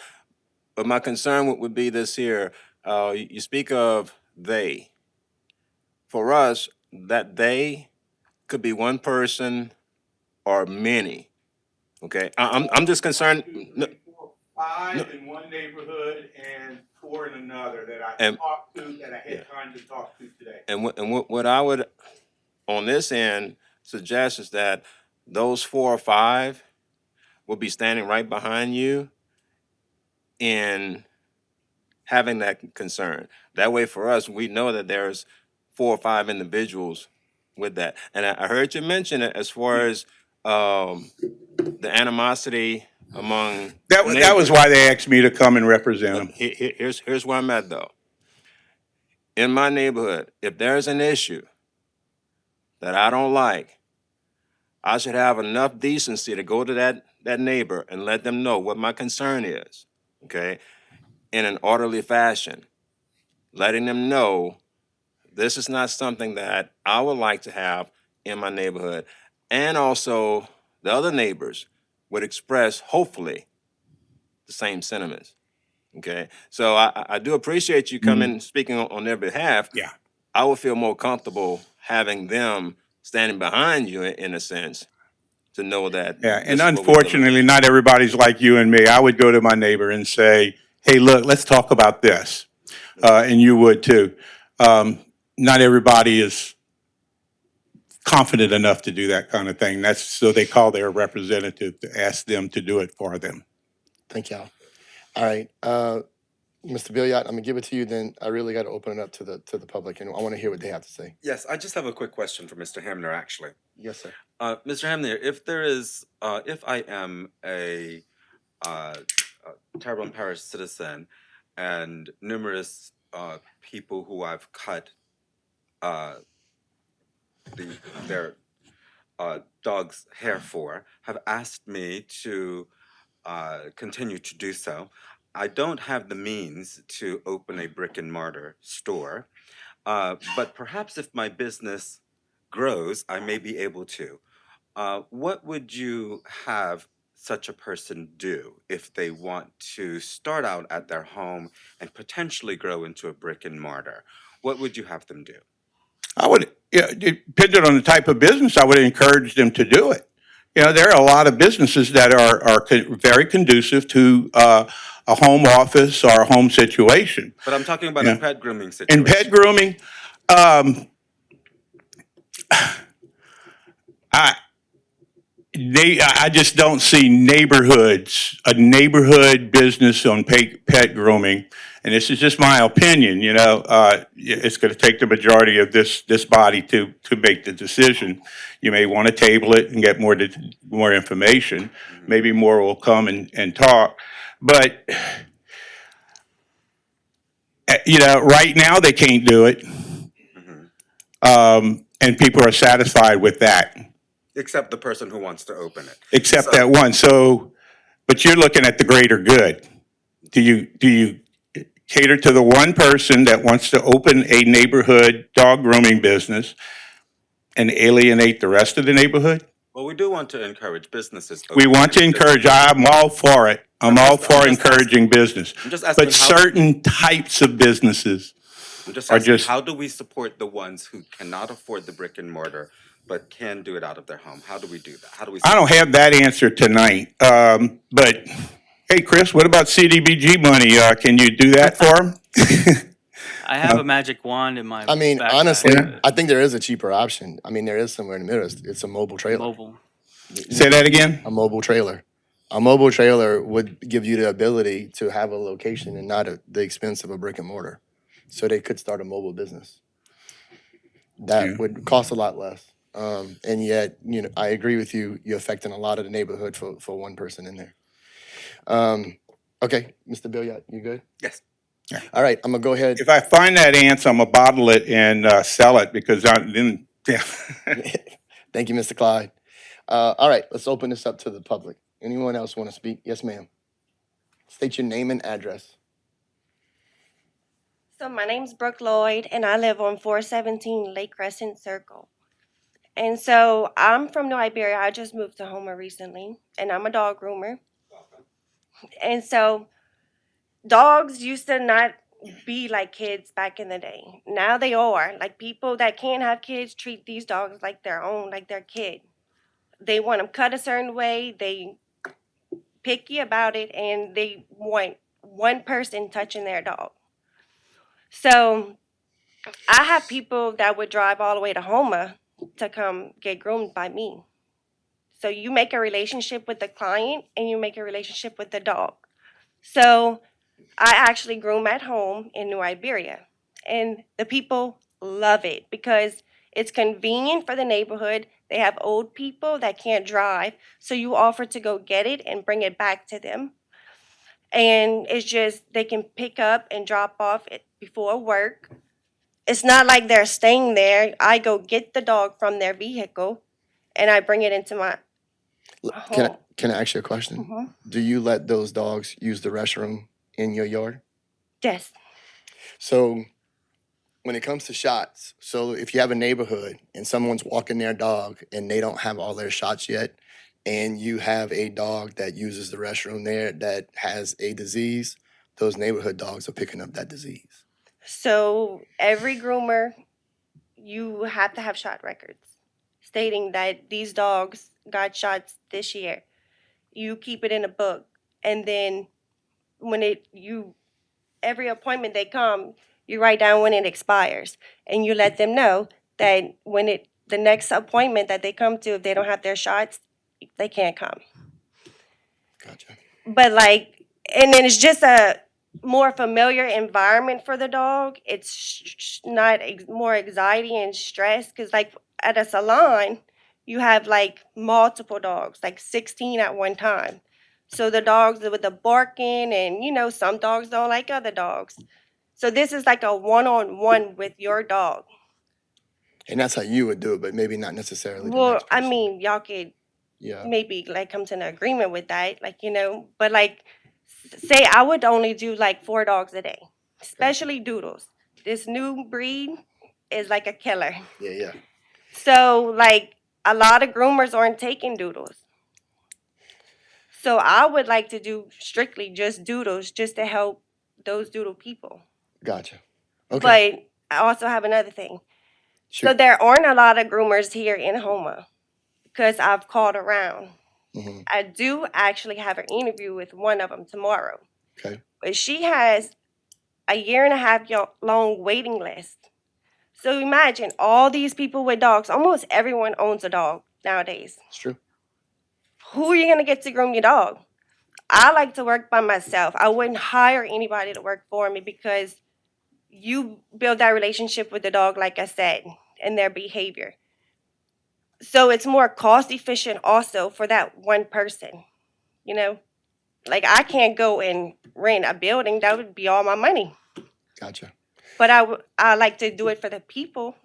but my concern would be this here. You speak of they. For us, that they could be one person or many, okay? I'm just concerned, Five in one neighborhood and 4 in another that I And- talked to, that I had Yeah. time to talk to today. and what I would, on this end, suggest is that those 4 or 5 will be standing right behind you in having that concern. That way for us, we know that there's 4 or 5 individuals with that. And I heard you mention it as far as the animosity among That was neighbors. why they asked me to come and represent them. Here's where I'm at though. In my neighborhood, if there's an issue that I don't like, I should have enough decency to go to that neighbor and let them know what my concern is, okay? In an orderly fashion, letting them know this is not something that I would like to have in my neighborhood. And also, the other neighbors would express, hopefully, the same sentiments, okay? So I do appreciate you coming, speaking on their behalf. Yeah. I would feel more comfortable having them standing behind you in a sense to know that. Yeah, this and is what we're dealing with. unfortunately, not everybody's like you and me. I would go to my neighbor and say, hey, look, let's talk about this. And you would too. Not everybody is confident enough to do that kind of thing. That's so they call their representative to ask them to do it for them. Thank y'all. All right, Mr. Billiot, I'm gonna give it to you. Then I really got to open it up to the public, and I want to hear what they have to say. Yes, I just have a quick question for Mr. Hamner, actually. Yes, sir. Mr. Hamner, if I am a Terrebonne Parish citizen and numerous people who I've cut their dog's hair for have asked me to continue to do so, I don't have the means to open a brick and mortar store, but perhaps if my business grows, I may be able to. What would you have such a person do if they want to start out at their home and potentially grow into a brick and mortar? What would you have them do? I would, depending on the type of business, I would encourage them to do it. There are a lot of businesses that are very conducive to a home office or a home situation. But I'm talking about Yeah. a pet grooming situation. In pet grooming, I just don't see a neighborhood business on pet grooming. And this is just my opinion, it's going to take the majority of this body to make the decision. You may want to table it and get more information. Maybe more will come and talk. But, right now they can't do it. And people are satisfied with that. Except the person who wants to open it. Except So- that one. So, but you're looking at the greater good. Do you cater to the one person that wants to open a neighborhood dog grooming business and alienate the rest of the neighborhood? Well, we do want to encourage businesses. We want to encourage, I'm all for it. I'm all for encouraging business. I'm just asking But how- certain types of businesses, I'm just are asking, just- how do we support the ones who cannot afford the brick and mortar but can do it out of their home? How do we do that? How do we? I don't have that answer tonight. But hey, Chris, what about CDBG money? Can you do that for them? I have a magic wand in my I mean, backpack. honestly, I think there is a cheaper option. I mean, there is somewhere in the middle. It's a mobile trailer. Mobile. Say that again? A mobile trailer. A mobile trailer would give you the ability to have a location and not at the expense of a brick and mortar. So they could start a mobile business. Yeah. That would cost a lot less. And yet, I agree with you, you're affecting a lot of the neighborhood for one person in there. Okay, Mr. Billiard, you good? Yes. All right, I'm gonna go ahead. If I find that ants, I'm gonna bottle it and sell it because then, yeah. Thank you, Mr. Clyde. All right, let's open this up to the public. Anyone else want to speak? Yes, ma'am. State your name and address. So my name's Brooke Lloyd, and I live on 417 Lake Crescent Circle. And so I'm from New Iberia. I just moved to Houma recently, and I'm a dog groomer. And so dogs used to not be like kids back in the day. Now they are. Like people that can't have kids treat these dogs like their own, like their kid. They want them cut a certain way. They picky about it, and they want one person touching their dog. So I have people that would drive all the way to Houma to come get groomed by me. So you make a relationship with the client and you make a relationship with the dog. So I actually groom at home in New Iberia. And the people love it because it's convenient for the neighborhood. They have old people that can't drive. So you offer to go get it and bring it back to them. And it's just, they can pick up and drop off it before work. It's not like they're staying there. I go get the dog from their vehicle and I bring it into my home. Can I ask you a question? Mhm. Do you let those dogs use the restroom in your yard? Yes. So when it comes to shots, so if you have a neighborhood and someone's walking their dog and they don't have all their shots yet, and you have a dog that uses the restroom there that has a disease, those neighborhood dogs are picking up that disease. So every groomer, you have to have shot records stating that these dogs got shots this year. You keep it in a book, and then when every appointment they come, you write down when it expires, and you let them know that the next appointment that they come to, if they don't have their shots, they can't come. Gotcha. But and then it's just a more familiar environment for the dog. It's not more anxiety and stress because like at a salon, you have like multiple dogs, like 16 at one time. So the dogs with the barking, and some dogs don't like other dogs. So this is like a one-on-one with your dog. And that's how you would do it, but maybe not necessarily the Well, next I person. mean, y'all could Yeah. maybe like come to an agreement with that, but like say I would only do like 4 dogs a day, especially doodles. This new breed is like a killer. Yeah. So like a lot of groomers aren't taking doodles. So I would like to do strictly just doodles just to help those doodle people. Gotcha. Okay. But I also have another thing. So Shoot. there aren't a lot of groomers here in Houma because I've called around. Mhm. I do actually have an interview with one of them tomorrow. Okay. But she has a year and a half long waiting list. So imagine all these people with dogs. Almost everyone owns a dog nowadays. It's true. Who are you going to get to groom your dog? I like to work by myself. I wouldn't hire anybody to work for me because you build that relationship with the dog, like I said, and their behavior. So it's more cost efficient also for that one person, you know? Like I can't go and rent a building. That would be all my money. Gotcha. But I like to do it for the people,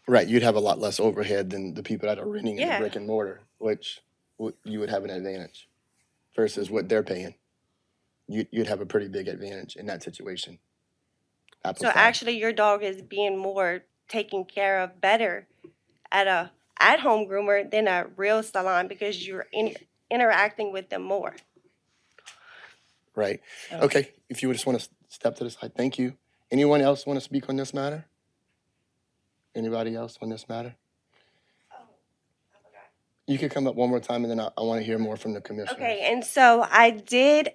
Right. You'd have a lot less overhead than the people that are renting in the Yeah. brick and mortar, which you would have an advantage versus what they're paying. You'd have a pretty big advantage in that situation. Apples So to apples. actually your dog is being more taken care of better at a at-home groomer than a real salon because you're interacting with them more. Right. So- Okay. If you would just want to step to the side, thank you. Anyone else want to speak on this matter? Anybody else on this matter? You could come up one more time, and then I want to hear more from the commissioner. Okay, and so I did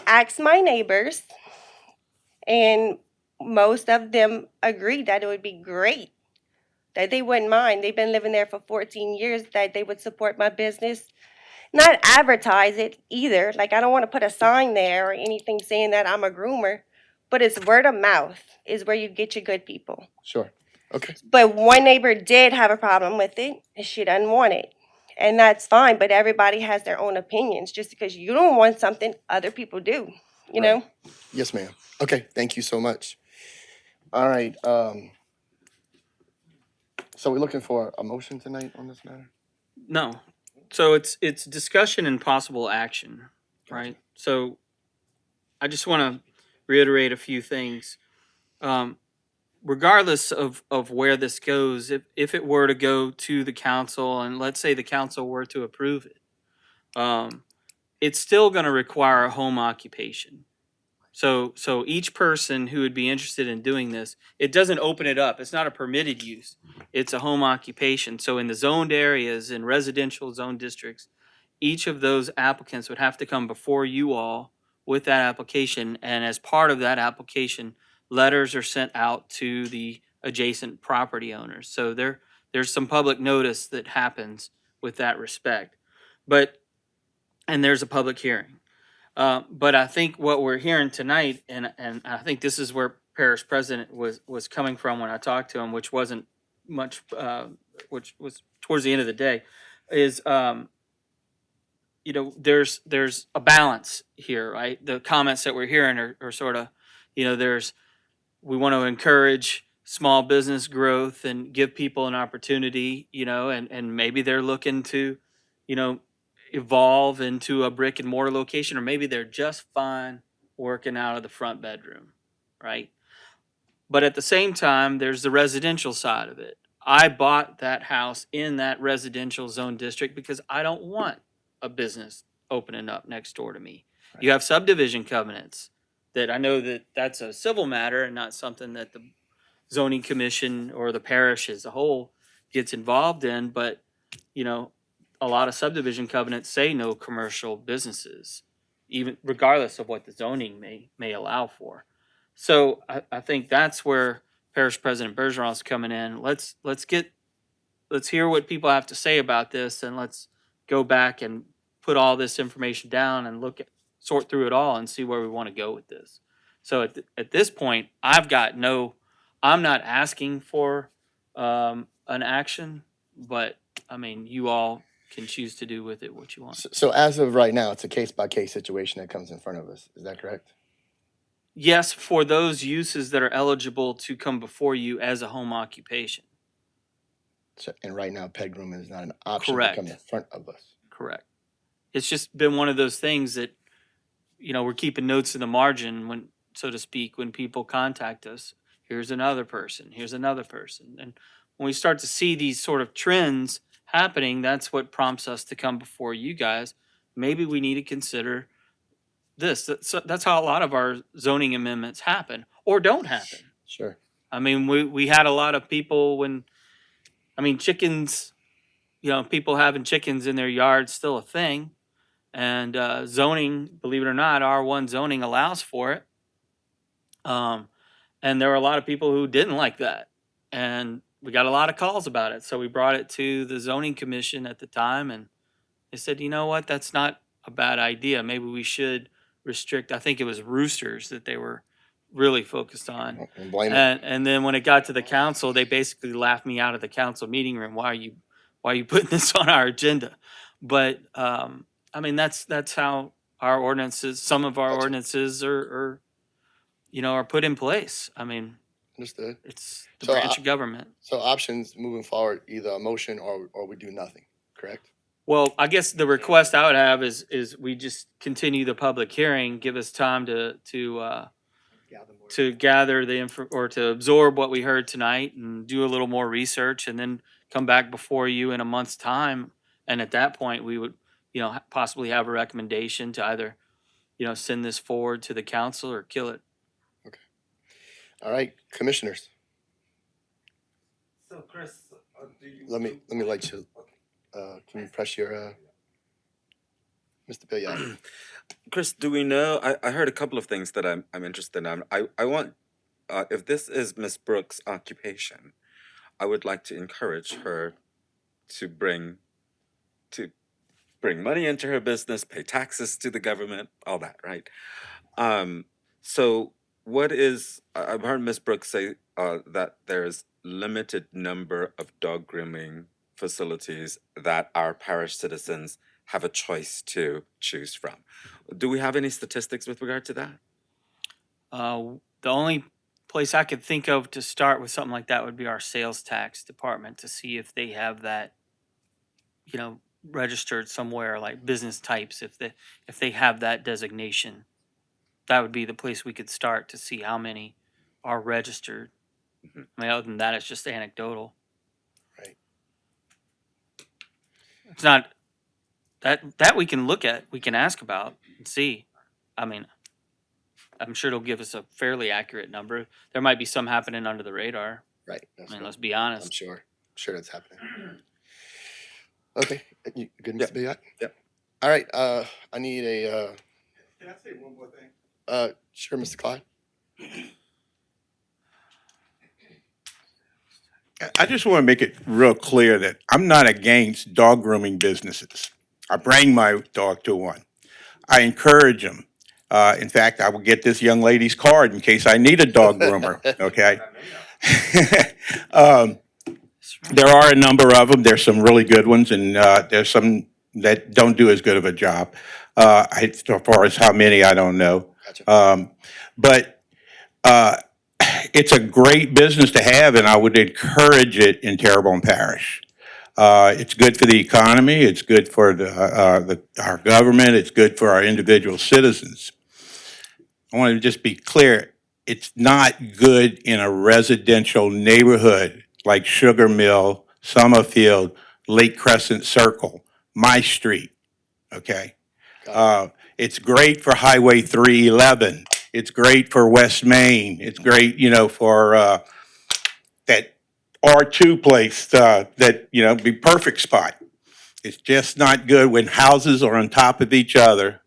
ask my neighbors, and most of them agreed that it would be great, that they wouldn't mind. They've been living there for 14 years, that they would support my business. not advertise it either. Like, I don't want to put a sign there or anything saying that I'm a groomer, but it's word of mouth is where you get your good people. Sure. Okay. But one neighbor did have a problem with it, and she doesn't want it. And that's fine, but everybody has their own opinions. Just because you don't want something, other people do, you Right. know? Yes, ma'am. Okay, thank you so much. All right, so we're looking for a motion tonight on this matter? No. So it's discussion and possible action, right? So I just want to reiterate a few things. Regardless of where this goes, if it were to go to the council, and let's say the council were to approve it, it's still going to require a home occupation. So each person who would be interested in doing this, it doesn't open it up. It's not a permitted use. It's a home occupation. So in the zoned areas, in residential zone districts, each of those applicants would have to come before you all with that application. And as part of that application, letters are sent out to the adjacent property owners. So there's some public notice that happens with that respect. And there's a public hearing. But I think what we're hearing tonight, and I think this is where Parish President was coming from when I talked to him, which wasn't much, which was towards the end of the day, is there's a balance here, right? The comments that we're hearing are sort of, we want to encourage small business growth and give people an opportunity, and maybe they're looking to, you know, evolve into a brick and mortar location, or maybe they're just fine working out of the front bedroom, right? But at the same time, there's the residential side of it. I bought that house in that residential zone district because I don't want a business opening up next door to me. You have subdivision covenants that I know that that's a civil matter and not something that the zoning commission or the parish as a whole gets involved in, but a lot of subdivision covenants say no commercial businesses, even regardless of what the zoning may allow for. So I think that's where Parish President Bergeron's coming in. Let's hear what people have to say about this, and let's go back and put all this information down and sort through it all and see where we want to go with this. So at this point, I'm not asking for an action, but I mean, you all can choose to do with it what you want. So as of right now, it's a case-by-case situation that comes in front of us. Is that correct? Yes, for those uses that are eligible to come before you as a home occupation. So, and right now, pet grooming is not an option to Correct. come in front of us. Correct. It's just been one of those things that, we're keeping notes in the margin when, so to speak, when people contact us. Here's another person. Here's another person. And when we start to see these sort of trends happening, that's what prompts us to come before you guys. Maybe we need to consider this. That's how a lot of our zoning amendments happen or don't happen. Sure. I mean, we had a lot of people chickens, people having chickens in their yards still a thing. And zoning, believe it or not, R1 zoning allows for it. And there were a lot of people who didn't like that. And we got a lot of calls about it. So we brought it to the zoning commission at the time, and they said, you know what, that's not a bad idea. Maybe we should restrict, I think it was roosters that they were really focused on. And blame it. And then when it got to the council, they basically laughed me out of the council meeting room. Why are you putting this on our agenda? But I mean, that's how our ordinances, some of our Gotcha. ordinances are put in place. I mean, Understood. it's the So, branch of government. So options moving forward, either a motion or we do nothing, correct? Well, I guess the request I would have is we just continue the public hearing, give us time to gather the info or to absorb what we heard tonight and do a little more research, and then come back before you in a month's time. And at that point, we would, possibly have a recommendation to either, send this forward to the council or kill it. All right, commissioners, So Chris, do you? let me let you, can you press your, Mr. Billiard? Chris, do we know? I heard a couple of things that I'm interested in. I want, if this is Miss Brooks' occupation, I would like to encourage her to bring, to bring money into her business, pay taxes to the government, all that, right? So what is, I've heard Ms. Brooks say that there's limited number of dog grooming facilities that our parish citizens have a choice to choose from. Do we have any statistics with regard to that? The only place I could think of to start with something like that would be our sales tax department to see if they have that, you know, registered somewhere, like business types, if they have that designation. That would be the place we could start to see how many are registered. Mhm. I mean, other than that, it's just anecdotal. Right. It's not that we can look at, we can ask about and see. I mean, I'm sure it'll give us a fairly accurate number. There might be some happening under the radar. Right. I That's mean, what let's be I'm honest. sure. I'm sure that's happening. Okay. You good, Yep. Mr. Biot? Yep. All right. I need a. Can I say one more thing? Sure, Mr. Clyde. I just want to make it real clear that I'm not against dog grooming businesses. I bring my dog to one. I encourage them. In fact, I will get this young lady's card in case I need a dog groomer, okay? There are a number of them. There's some really good ones, and there's some that don't do as good of a job. As far as how many, I don't know. Gotcha. But it's a great business to have, and I would encourage it in Terrebonne Parish. It's good for the economy. It's good for our government. It's good for our individual citizens. I want to just be clear. It's not good in a residential neighborhood like Sugar Mill, Summerfield, Lake Crescent Circle, my street. Okay. It's great for Highway 311. It's great for West Main. It's great, for that R2 place that, be perfect spot. It's just not good when houses are on top of each other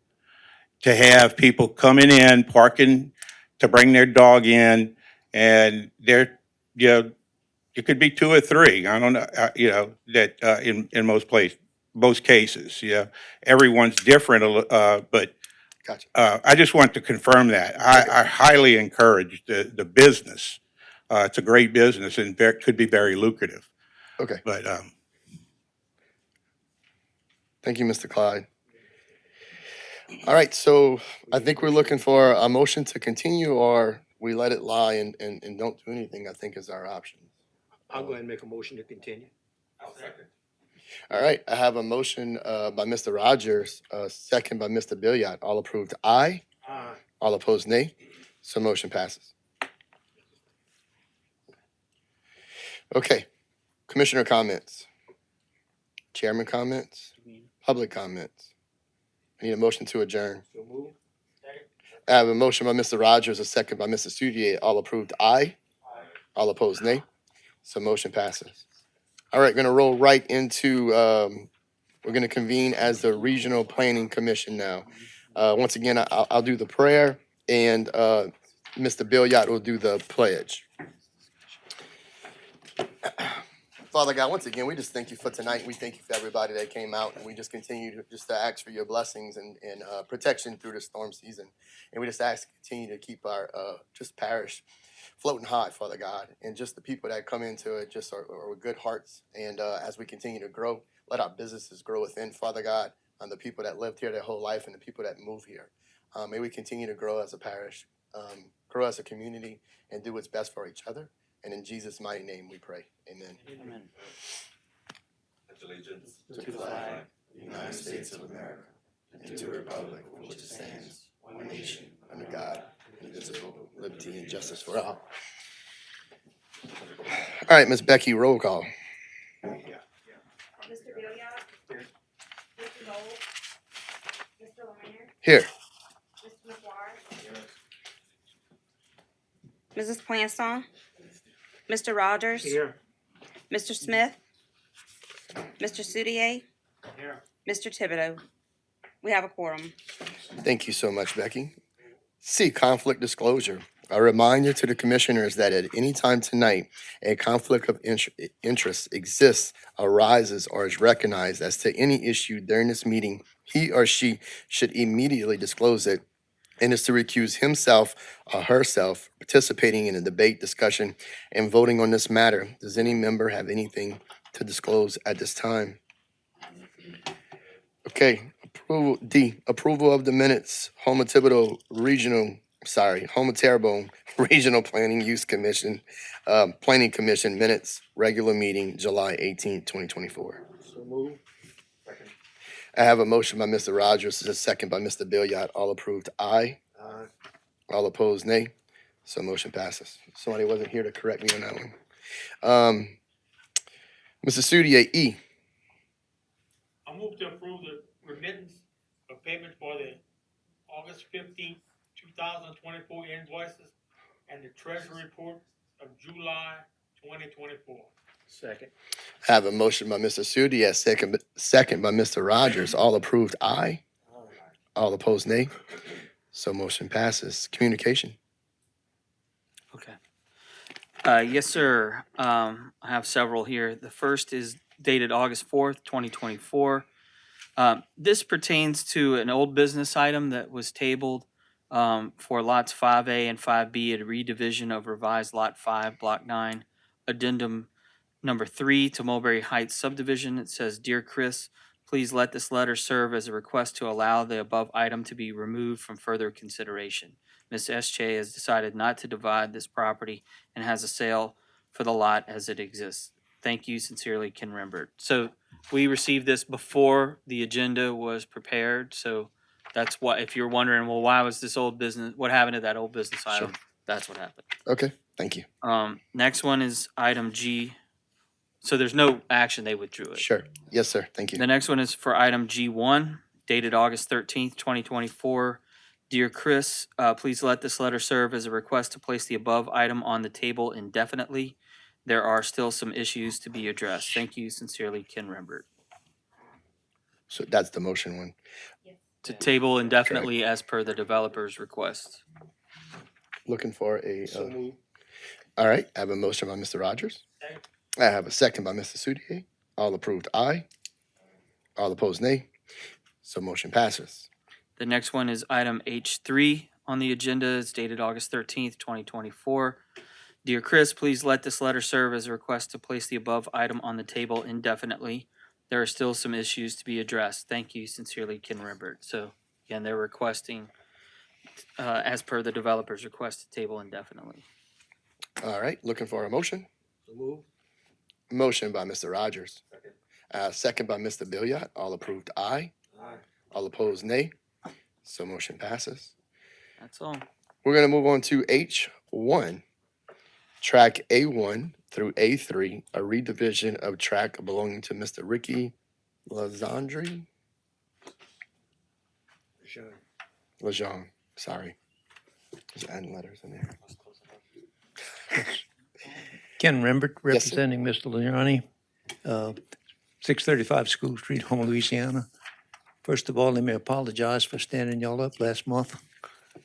to have people coming in, parking to bring their dog in, and they're, it could be two or three. I don't know, that in most cases, everyone's different, but Gotcha. I just want to confirm that. I highly encourage the business. It's a great business and could be very lucrative. Okay. But Thank you, Mr. Clyde. All right. So I think we're looking for a motion to continue, or we let it lie and don't do anything. I think is our option. I'll go ahead and make a motion to continue. All right. I have a motion by Mr. Rogers, second by Mr. Billiard. All approved, aye. All opposed, nay. So motion passes. Okay. Commissioner comments. Chairman comments. Public comments. I need a motion to adjourn. So move. I have a motion by Mr. Rogers, a second by Mr. Studier. All approved, aye. All opposed, nay. So motion passes. All right, going to roll right into, we're going to convene as the Regional Planning Commission now. Once again, I'll do the prayer, and Mr. Billiard will do the pledge. Father God, once again, we just thank you for tonight. We thank you for everybody that came out, and we just continue to ask for your blessings and protection through the storm season. And we just ask to continue to keep our just parish floating high, Father God, and just the people that come into it just are with good hearts. And as we continue to grow, let our businesses grow within, Father God, and the people that lived here their whole life and the people that move here. May we continue to grow as a parish, grow as a community, and do what's best for each other. And in Jesus' mighty name we pray. Amen. Amen. Allegiance To the flag of the United States of America, and to the republic for which it stands, one nation, under God, indivisible, liberty and justice for all. All right, Miss Becky, roll call. Mr. Billiard? Mr. Gold? Mr. Lanier? Here. Mr. McGuire? Mrs. Planston? Mr. Rogers? Here. Mr. Smith? Mr. Soudier? Here. Mr. Thibodeau? We have a quorum. Thank you so much, Becky. C, conflict disclosure. A reminder to the commissioners that at any time tonight, a conflict of interest exists, arises, or is recognized as to any issue during this meeting, he or she should immediately disclose it and is to recuse himself or herself participating in a debate, discussion, and voting on this matter. Does any member have anything to disclose at this time? Okay, approval of the minutes, Houma Terrebonne Regional Planning Commission minutes, regular meeting, July 18th, 2024. So move. I have a motion by Mr. Rogers, a second by Mr. Billiard. All approved, aye. All opposed, nay. So motion passes. Somebody wasn't here to correct me on that one. Mr. Sudier, E. I move to approve the remittance of payment for the August 15th, 2024 invoices and the treasury report of July 2024. Second. I have a motion by Mr. Sudier, second by Mr. Rogers. All approved, aye. All opposed, nay. So motion passes. Communication. Okay. Yes, sir. I have several here. The first is dated August 4th, 2024. This pertains to an old business item that was tabled for lots 5A and 5B at a redivision of revised Lot 5, Block 9, addendum number 3 to Mulberry Heights subdivision. It says, "Dear Chris, please let this letter serve as a request to allow the above item to be removed from further consideration. Ms. Eschay has decided not to divide this property and has a sale for the lot as it exists. Thank you sincerely, Ken Rembert." So we received this before the agenda was prepared. So that's why, if you're wondering, well, why was this old business, what happened to that old business item? That's what happened. Okay, thank you. Next one is item G. So there's no action, they withdrew it. Sure. Yes, sir. Thank you. The next one is for item G1, dated August 13th, 2024. Dear Chris, please let this letter serve as a request to place the above item on the table indefinitely. There are still some issues to be addressed. Thank you sincerely, Ken Rembert. So that's the motion one. To table indefinitely as per the developer's request. Looking for a, So move. all right, I have a motion by Mr. Rogers. Second. I have a second by Mr. Sudier. All approved, aye. All opposed, nay. So motion passes. The next one is item H3 on the agenda. It's dated August 13th, 2024. Dear Chris, please let this letter serve as a request to place the above item on the table indefinitely. There are still some issues to be addressed. Thank you sincerely, Ken Rembert. So again, they're requesting, as per the developer's request, to table indefinitely. All right, looking for a motion. So move. Motion by Mr. Rogers. Second by Mr. Billiard. All approved, aye. All opposed, nay. So motion passes. That's all. We're gonna move on to H1, track A1 through A3, a redivision of track belonging to Mr. Ricky Lazandri. Sure. Lejeune, sorry. Just adding letters in there. Ken Rembert, Yes, sir. representing Mr. Leone, 635 School Street, Houma, Louisiana. First of all, let me apologize for standing y'all up last month.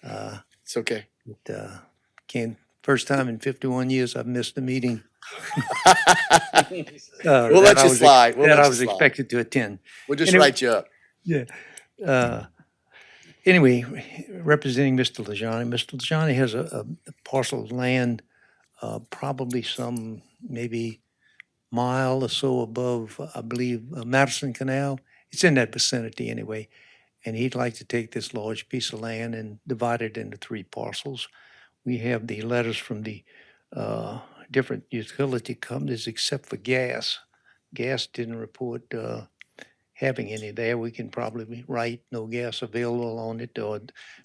It's okay. Ken, first time in 51 years I've missed a meeting. We'll let you slide. We'll let That I you was slide. expected to attend. We'll just Anyway- write you up. Yeah. Anyway, representing Mr. Lejeune, Mr. Lejeune has a parcel of land, probably some maybe mile or so above, I believe, Madison Canal. It's in that vicinity anyway. And he'd like to take this large piece of land and divide it into 3 parcels. We have the letters from the different utility companies except for gas. Gas didn't report having any there. We can probably write no gas available on it, or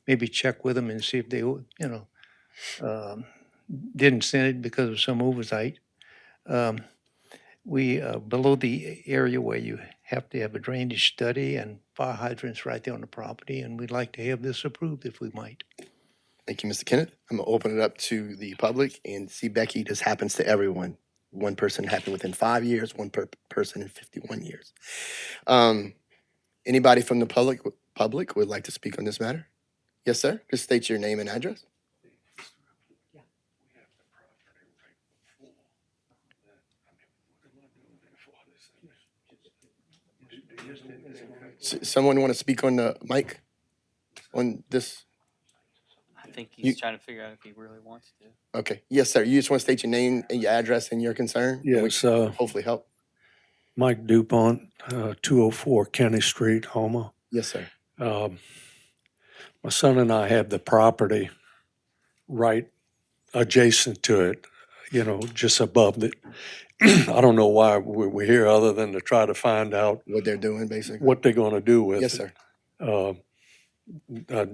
maybe check with them and see if they, didn't send it because of some oversight. We, below the area where you have to have a drainage study and fire hydrants right there on the property, and we'd like to have this approved if we might. Thank you, Mr. Kenneth. I'm gonna open it up to the public and see, Becky, this happens to everyone. One person happened within 5 years, one person in 51 years. Anybody from the public would like to speak on this matter? Yes, sir. Just state your name and address. Someone want to speak on the mic on this? I think You- he's trying to figure out if he really wants to. Okay, yes, sir. You just want to state your name and your address and your concern? and we Yes, can hopefully help. Mike DuPont, 204 County Street, Houma. Yes, sir. My son and I have the property right adjacent to it, just above it. I don't know why we're here other than to try to find out What they're doing, basically. what they're going to do with Yes, it. sir. Uh,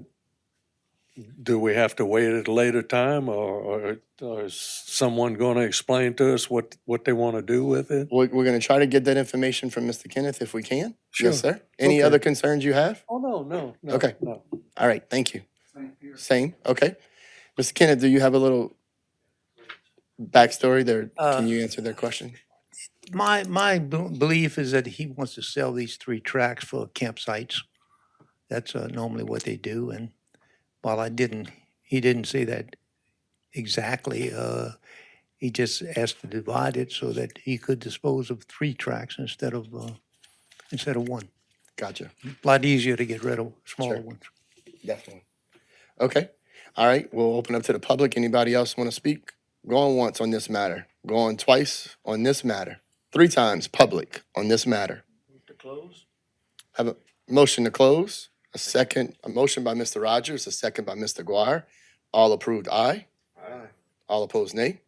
Do we have to wait at a later time, or is someone going to explain to us what they want to do with it? We're going to try to get that information from Mr. Kenneth if we can. Sure. Yes, sir. Any Okay. other concerns you have? Oh, no. Okay. No. All right, thank you. Same, okay. Mr. Kenneth, do you have a little backstory there? Can you answer their question? My belief is that he wants to sell these 3 tracts for campsites. That's normally what they do, and while he didn't say that exactly. He just asked to divide it so that he could dispose of 3 tracts instead of 1. Gotcha, A lot easier to get rid of smaller Sure. ones. definitely. Okay, all right, we'll open up to the public. Anybody else want to speak? Going once on this matter, going twice on this matter, 3 times public on this matter. Move to close. Have a motion to close, a motion by Mr. Rogers, a second by Mr. Guar. All approved, aye. Aye. All opposed, nay.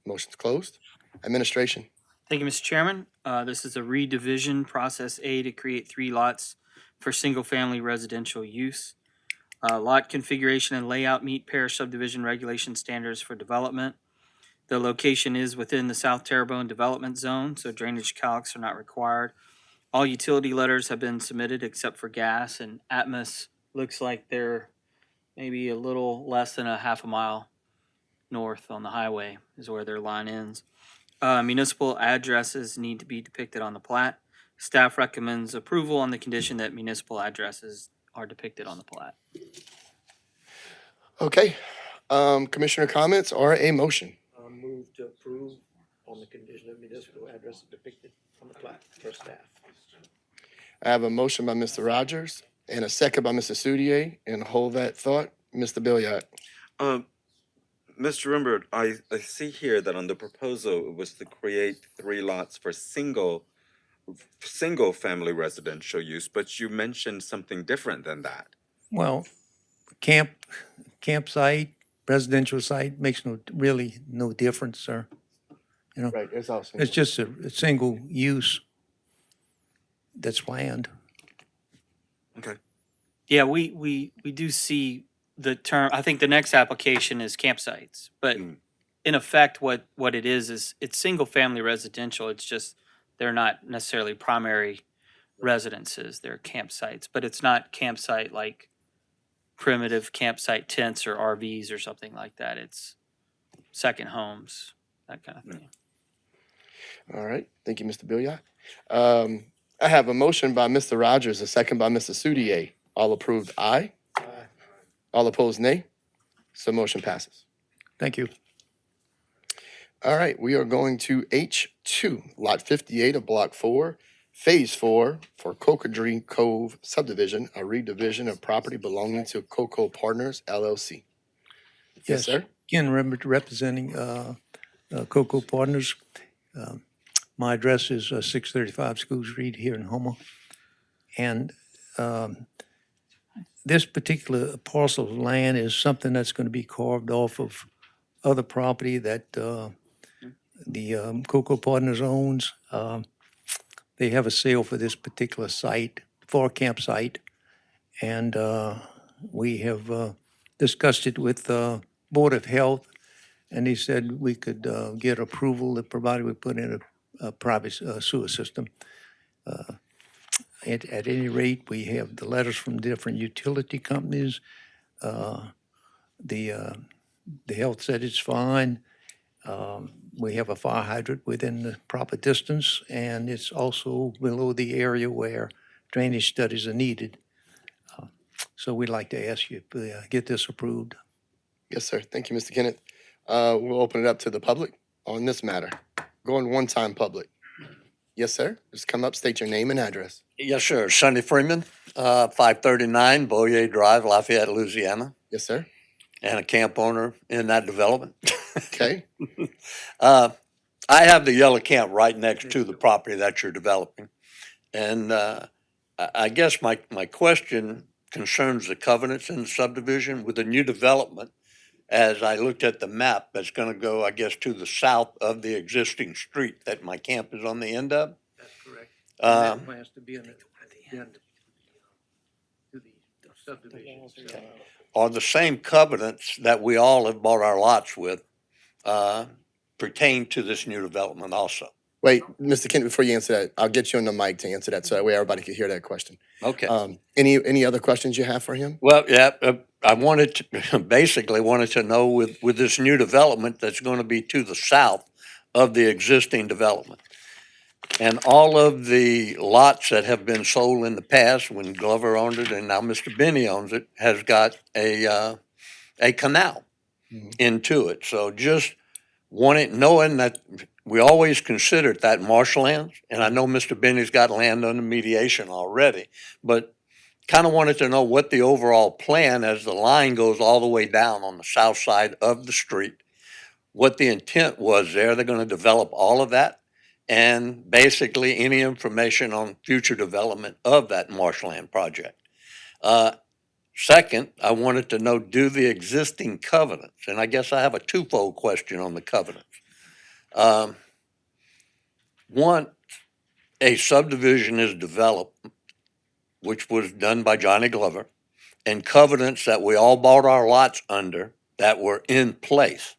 Motion's closed. Administration. Thank you, Mr. Chairman. This is a redivision, Process A, to create 3 lots for single-family residential use. Lot configuration and layout meet parish subdivision regulation standards for development. The location is within the South Terrebonne Development Zone, so drainage calcs are not required. All utility letters have been submitted except for gas, and Atmos looks like they're maybe a little less than a half a mile north on the highway is where their line ends. Municipal addresses need to be depicted on the plat. Staff recommends approval on the condition that municipal addresses are depicted on the plat. Okay, commissioner comments or a motion? Move to approve on the condition of municipal address depicted on the plat for staff. I have a motion by Mr. Rogers and a second by Mr. Soudier, and hold that thought. Mr. Billiard. Mr. Rimbert, I see here that on the proposal, it was to create 3 lots for single-family residential use, but you mentioned something different than that. Well, campsite, residential site makes really no difference, sir. Right, it's all It's just a single use that's planned. Okay. Yeah, we do see the term, I think the next application is campsites, but in effect, what it is it's single-family residential. It's just, they're not necessarily primary residences, they're campsites, but it's not campsite like primitive campsite tents or RVs or something like that. It's second homes, that kind of thing. All right, thank you, Mr. Billiard. I have a motion by Mr. Rogers, a second by Mr. Soudier. All approved, aye. All opposed, nay. So motion passes. Thank you. All right, we are going to H2, Lot 58 of Block 4, Phase 4 for Cocodrie Cove subdivision, a redivision of property belonging to Coco Partners LLC. Yes, sir. Again, representing Coco Partners. My address is 635 School Street here in Houma. And this particular parcel of land is something that's going to be carved off of other property that the Coco Partners owns. They have a sale for this particular site, for a campsite. And we have discussed it with the Board of Health, and they said we could get approval that provided we put in a private sewer system. At any rate, we have the letters from different utility companies. The health said it's fine. We have a fire hydrant within the proper distance, and it's also below the area where drainage studies are needed. So we'd like to ask you to get this approved. Yes, sir. Thank you, Mr. Kenneth. We'll open it up to the public on this matter. Going one time public. Yes, sir. Just come up, state your name and address. Yes, sir. Sonny Freeman, 539 Boyer Drive, Lafayette, Louisiana, Yes, sir. and a camp owner in that development. Okay. I have the yellow camp right next to the property that you're developing. And I guess my question concerns the covenants in the subdivision with the new development. As I looked at the map, that's going to go, I guess, to the south of the existing street that my camp is on the end of. That's correct. Um, plans to be in the end to the subdivision. Are the same covenants that we all have bought our lots with pertain to this new development also? Wait, Mr. Kent, before you answer that, I'll get you on the mic to answer that so that way everybody can hear that question. Okay. Any other questions you have for him? Well, yeah, I wanted to, basically wanted to know with this new development that's going to be to the south of the existing development. And all of the lots that have been sold in the past, when Glover owned it and now Mr. Benny owns it, has got a canal into it. So just knowing that we always considered that marshlands, and I know Mr. Benny's got land under mediation already, but kind of wanted to know what the overall plan as the line goes all the way down on the south side of the street, what the intent was there. They're going to develop all of that and basically any information on future development of that marshland project. Second, I wanted to know, do the existing covenants, and I guess I have a twofold question on the covenants. One, a subdivision is developed, which was done by Johnny Glover, and covenants that we all bought our lots under that were in place.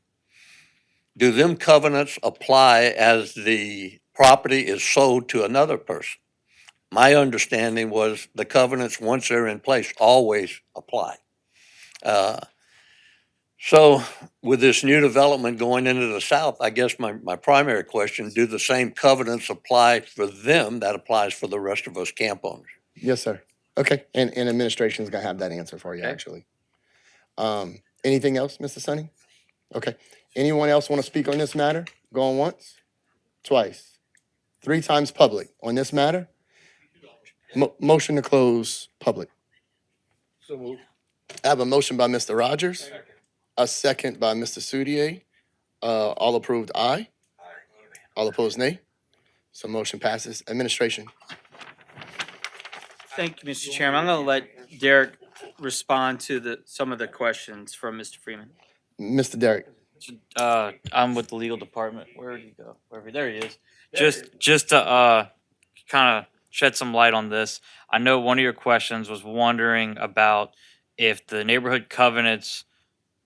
Do them covenants apply as the property is sold to another person? My understanding was the covenants, once they're in place, always apply. So with this new development going into the south, I guess my primary question, do the same covenants apply for them that applies for the rest of us camp owners? Yes, sir. Okay, and administration's gonna have that answer for you, Okay. actually. Anything else, Mr. Sonny? Okay. Anyone else want to speak on this matter? Going once, twice, 3 times public on this matter? Motion to close public. So I have a motion by Mr. Rogers, a second by Mr. Soudier. All approved, aye. All opposed, nay. So motion passes. Administration. Thank you, Mr. Chairman. I'm going to let Derek respond to some of the questions from Mr. Freeman. Mr. Derrick. I'm with the legal department. Where did he go? Wherever, there he is. Just to kind of shed some light on this. I know one of your questions was wondering about if the neighborhood covenants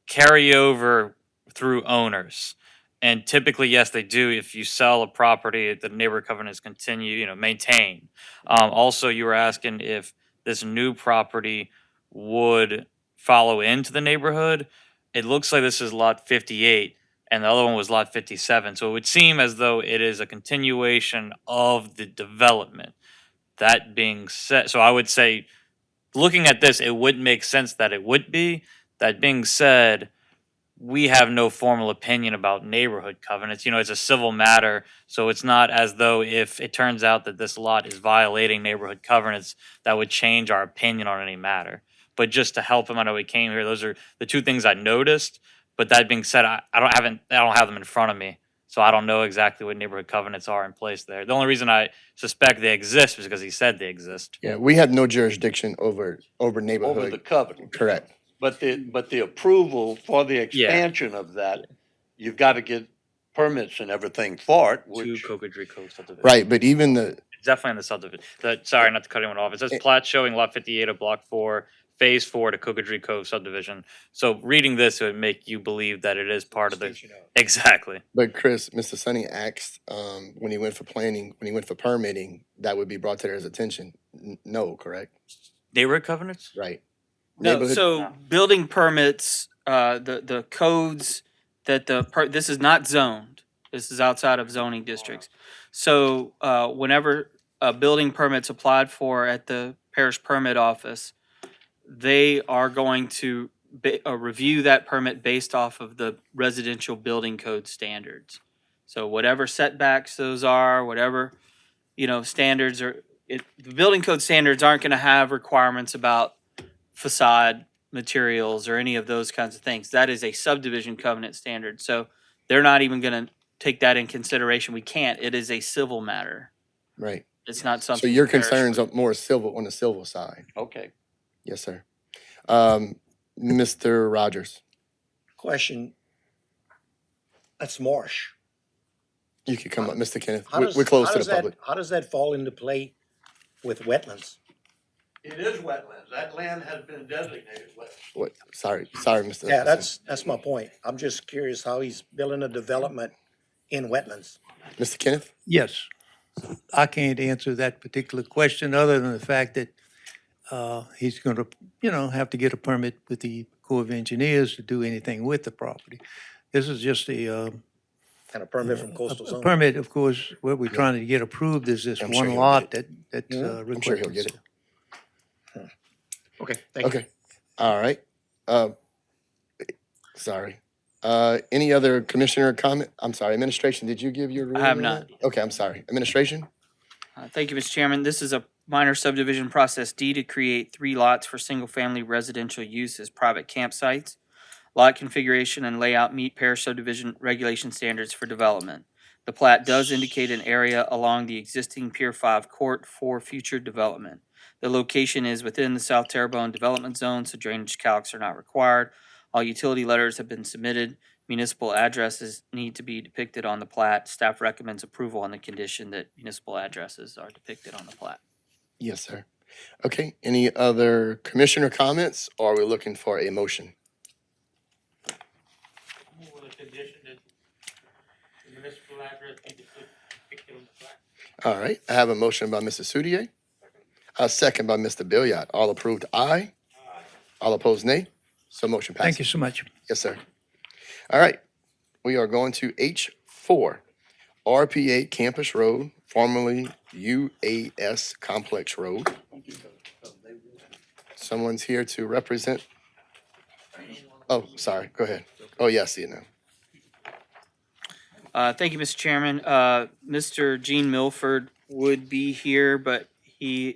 carry over through owners. And typically, yes, they do. If you sell a property, the neighborhood covenants continue, maintain. Also, you were asking if this new property would follow into the neighborhood. It looks like this is lot 58 and the other one was lot 57. So it would seem as though it is a continuation of the development. That being said, so I would say, looking at this, it would make sense that it would be. That being said, we have no formal opinion about neighborhood covenants. It's a civil matter, so it's not as though if it turns out that this lot is violating neighborhood covenants, that would change our opinion on any matter. But just to help him, I know he came here. Those are the two things I noticed. But that being said, I don't have them in front of me, so I don't know exactly what neighborhood covenants are in place there. The only reason I suspect they exist is because he said they exist. Yeah, we have no jurisdiction over neighborhood. Over the covenant. Correct. But the approval for the expansion of that, you've got to get permits and everything for it, To which, Cocodrie Cove subdivision. Right, but even the, It's definitely in the subdivision. Sorry, not to cut anyone off. It says plat showing lot 58 of block 4, phase 4 to Cocodrie Cove subdivision. So reading this would make you believe that it is part of the. Exactly. but Chris, Mr. Sonny asked, when he went for planning, when he went for permitting, that would be brought to their attention. No, correct? Neighborhood covenants? Right. No, Neighborhood- so building permits, the codes that this is not zoned. This is outside of zoning districts. So whenever a building permit's applied for at the parish permit office, they are going to review that permit based off of the residential building code standards. So whatever setbacks those are, whatever standards the building code standards aren't going to have requirements about facade materials or any of those kinds of things. That is a subdivision covenant standard. So they're not even going to take that in consideration. We can't. It is a civil matter. Right. It's not So something. your the parish concerns would- are more civil, on the civil side? Okay. Yes, sir. Mr. Rogers, Question. That's marsh. you could come up, Mr. Kenneth. How does, We're closed how to the does that, public. how does that fall into play with wetlands? It is wetlands. That land has been designated wetlands. What, sorry, Mr. Yeah, that's my point. I'm just curious how he's building a development in wetlands. Mr. Kenneth? Yes. I can't answer that particular question other than the fact that he's going to, have to get a permit with the Corps of Engineers to do anything with the property. This is just And a permit from coastal a zone. permit, of course. What we're trying to get approved is this I'm sure one he'll lot get that's I'm sure he'll requested. get it. Okay, thank you. Okay, all right. Sorry. Any other commissioner comment? I'm sorry, administration, did you give your ruling? I have on not. that? Okay, I'm sorry. Administration? Thank you, Mr. Chairman. This is a minor subdivision process D to create 3 lots for single-family residential use as private campsites. Lot configuration and layout meet parish subdivision regulation standards for development. The plat does indicate an area along the existing Pier 5 court for future development. The location is within the South Terrebonne Development Zone, so drainage calcs are not required. All utility letters have been submitted. Municipal addresses need to be depicted on the plat. Staff recommends approval on the condition that municipal addresses are depicted on the plat. Yes, sir. Okay, any other commissioner comments, or are we looking for a motion? With a condition that the municipal address be depicted on the plaque. All right, I have a motion by Mr. Soudier. A second by Mr. Billiard. All approved, aye. All opposed, nay. So motion passes. Thank you so much. Yes, sir. All right, we are going to H4, RPA Campus Road, formerly UAS Complex Road. Someone's here to represent. Oh, sorry, go ahead. Oh, yeah, I see it now. Thank you, Mr. Chairman. Mr. Gene Milford would be here, but he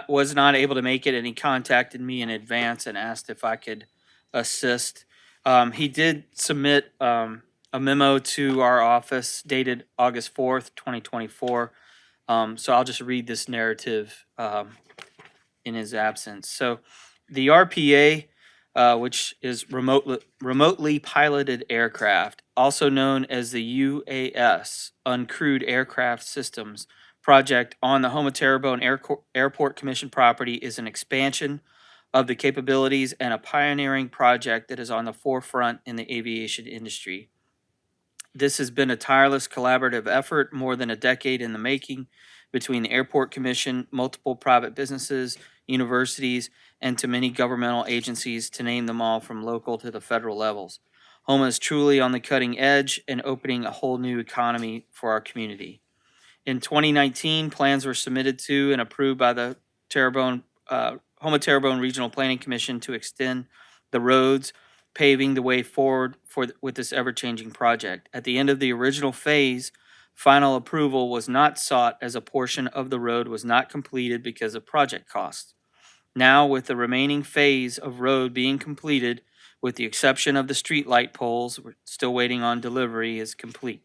was not able to make it, and he contacted me in advance and asked if I could assist. He did submit a memo to our office dated August 4th, 2024. So I'll just read this narrative in his absence. So the RPA, which is remotely piloted aircraft, also known as the UAS, Uncrewed Aircraft Systems project on the Houma Terrebonne Airport Commission property, is an expansion of the capabilities and a pioneering project that is on the forefront in the aviation industry. This has been a tireless collaborative effort, more than a decade in the making, between the Airport Commission, multiple private businesses, universities, and to many governmental agencies, to name them all from local to the federal levels. Houma is truly on the cutting edge and opening a whole new economy for our community. In 2019, plans were submitted to and approved by the Houma Terrebonne Regional Planning Commission to extend the roads, paving the way forward with this ever-changing project. At the end of the original phase, final approval was not sought as a portion of the road was not completed because of project costs. Now, with the remaining phase of road being completed, with the exception of the street light poles, we're still waiting on delivery, is complete.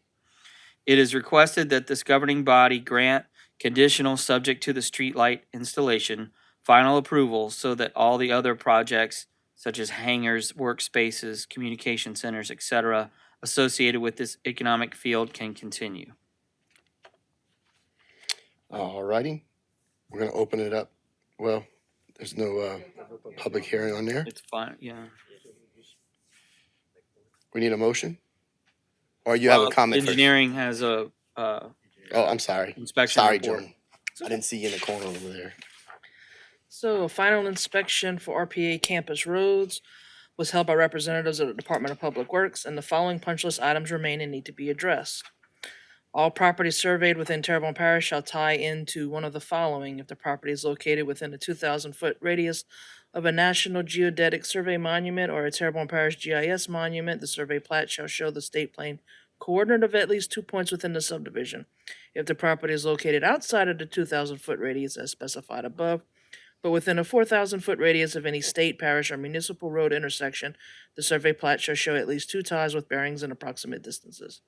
It is requested that this governing body grant conditional subject to the streetlight installation final approval so that all the other projects such as hangars, workspaces, communication centers, etc., associated with this economic field can continue. All righty, we're gonna open it up. Well, there's no public hearing on there. It's fine, yeah. We need a motion? Or you have a comment first? Engineering has a Oh, I'm sorry. inspection Sorry, report. Jordan. I didn't see you in the corner over there. So, a final inspection for RPA campus roads was held by representatives of the Department of Public Works, and the following punch list items remain and need to be addressed. All properties surveyed within Terrebonne Parish shall tie into one of the following if the property is located within a 2,000-foot radius of a National Geodetic Survey monument or a Terrebonne Parish GIS monument. The survey plat shall show the state plane coordinate of at least 2 points within the subdivision. If the property is located outside of the 2,000-foot radius as specified above, but within a 4,000-foot radius of any state, parish, or municipal road intersection, the survey plat shall show at least 2 ties with bearings and approximate distances.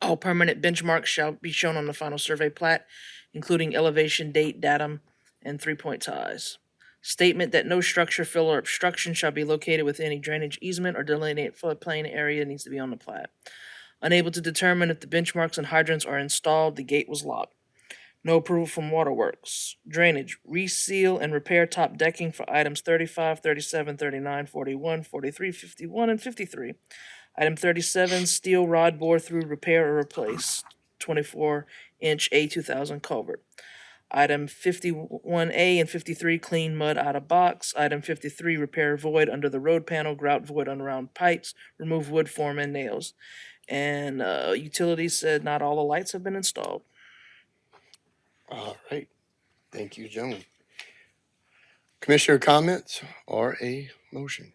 All permanent benchmarks shall be shown on the final survey plat, including elevation, date, datum, and 3-point ties. Statement that no structure, fill, or obstruction shall be located within any drainage easement or delineated floodplain area needs to be on the plat. Unable to determine if the benchmarks and hydrants are installed, the gate was locked. No approval from waterworks. Drainage, reseal and repair top decking for items 35, 37, 39, 41, 43, 51, and 53. Item 37, steel rod bore through repair or replace, 24-inch A2000 culvert. Item 51A and 53, clean mud out of box. Item 53, repair void under the road panel, grout void on round pipes, remove wood form and nails. And utilities said not all the lights have been installed. All right. Thank you, gentlemen. Commissioner comments or a motion?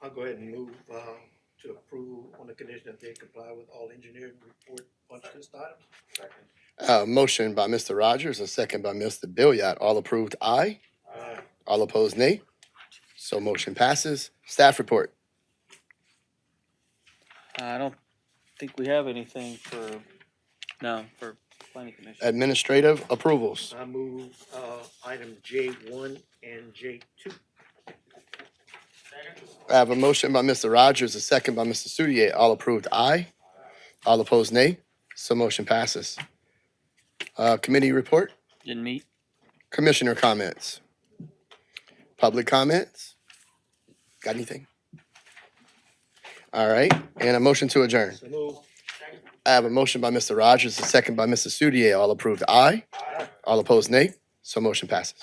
I'll go ahead and move to approve on the condition that they comply with all engineering report punch list items. Motion by Mr. Rogers, a second by Mr. Billiard. All approved, aye. All opposed, nay. So motion passes. Staff report. I don't think we have anything for planning commission. Administrative approvals. I move item J1 and J2. I have a motion by Mr. Rogers, a second by Mr. Soudier. All approved, aye. All opposed, nay. So motion passes. Committee report. Didn't meet. Commissioner comments. Public comments. Got anything? All right, and a motion to adjourn. So move. I have a motion by Mr. Rogers, a second by Mr. Soudier. All approved, aye. All opposed, nay. So motion passes.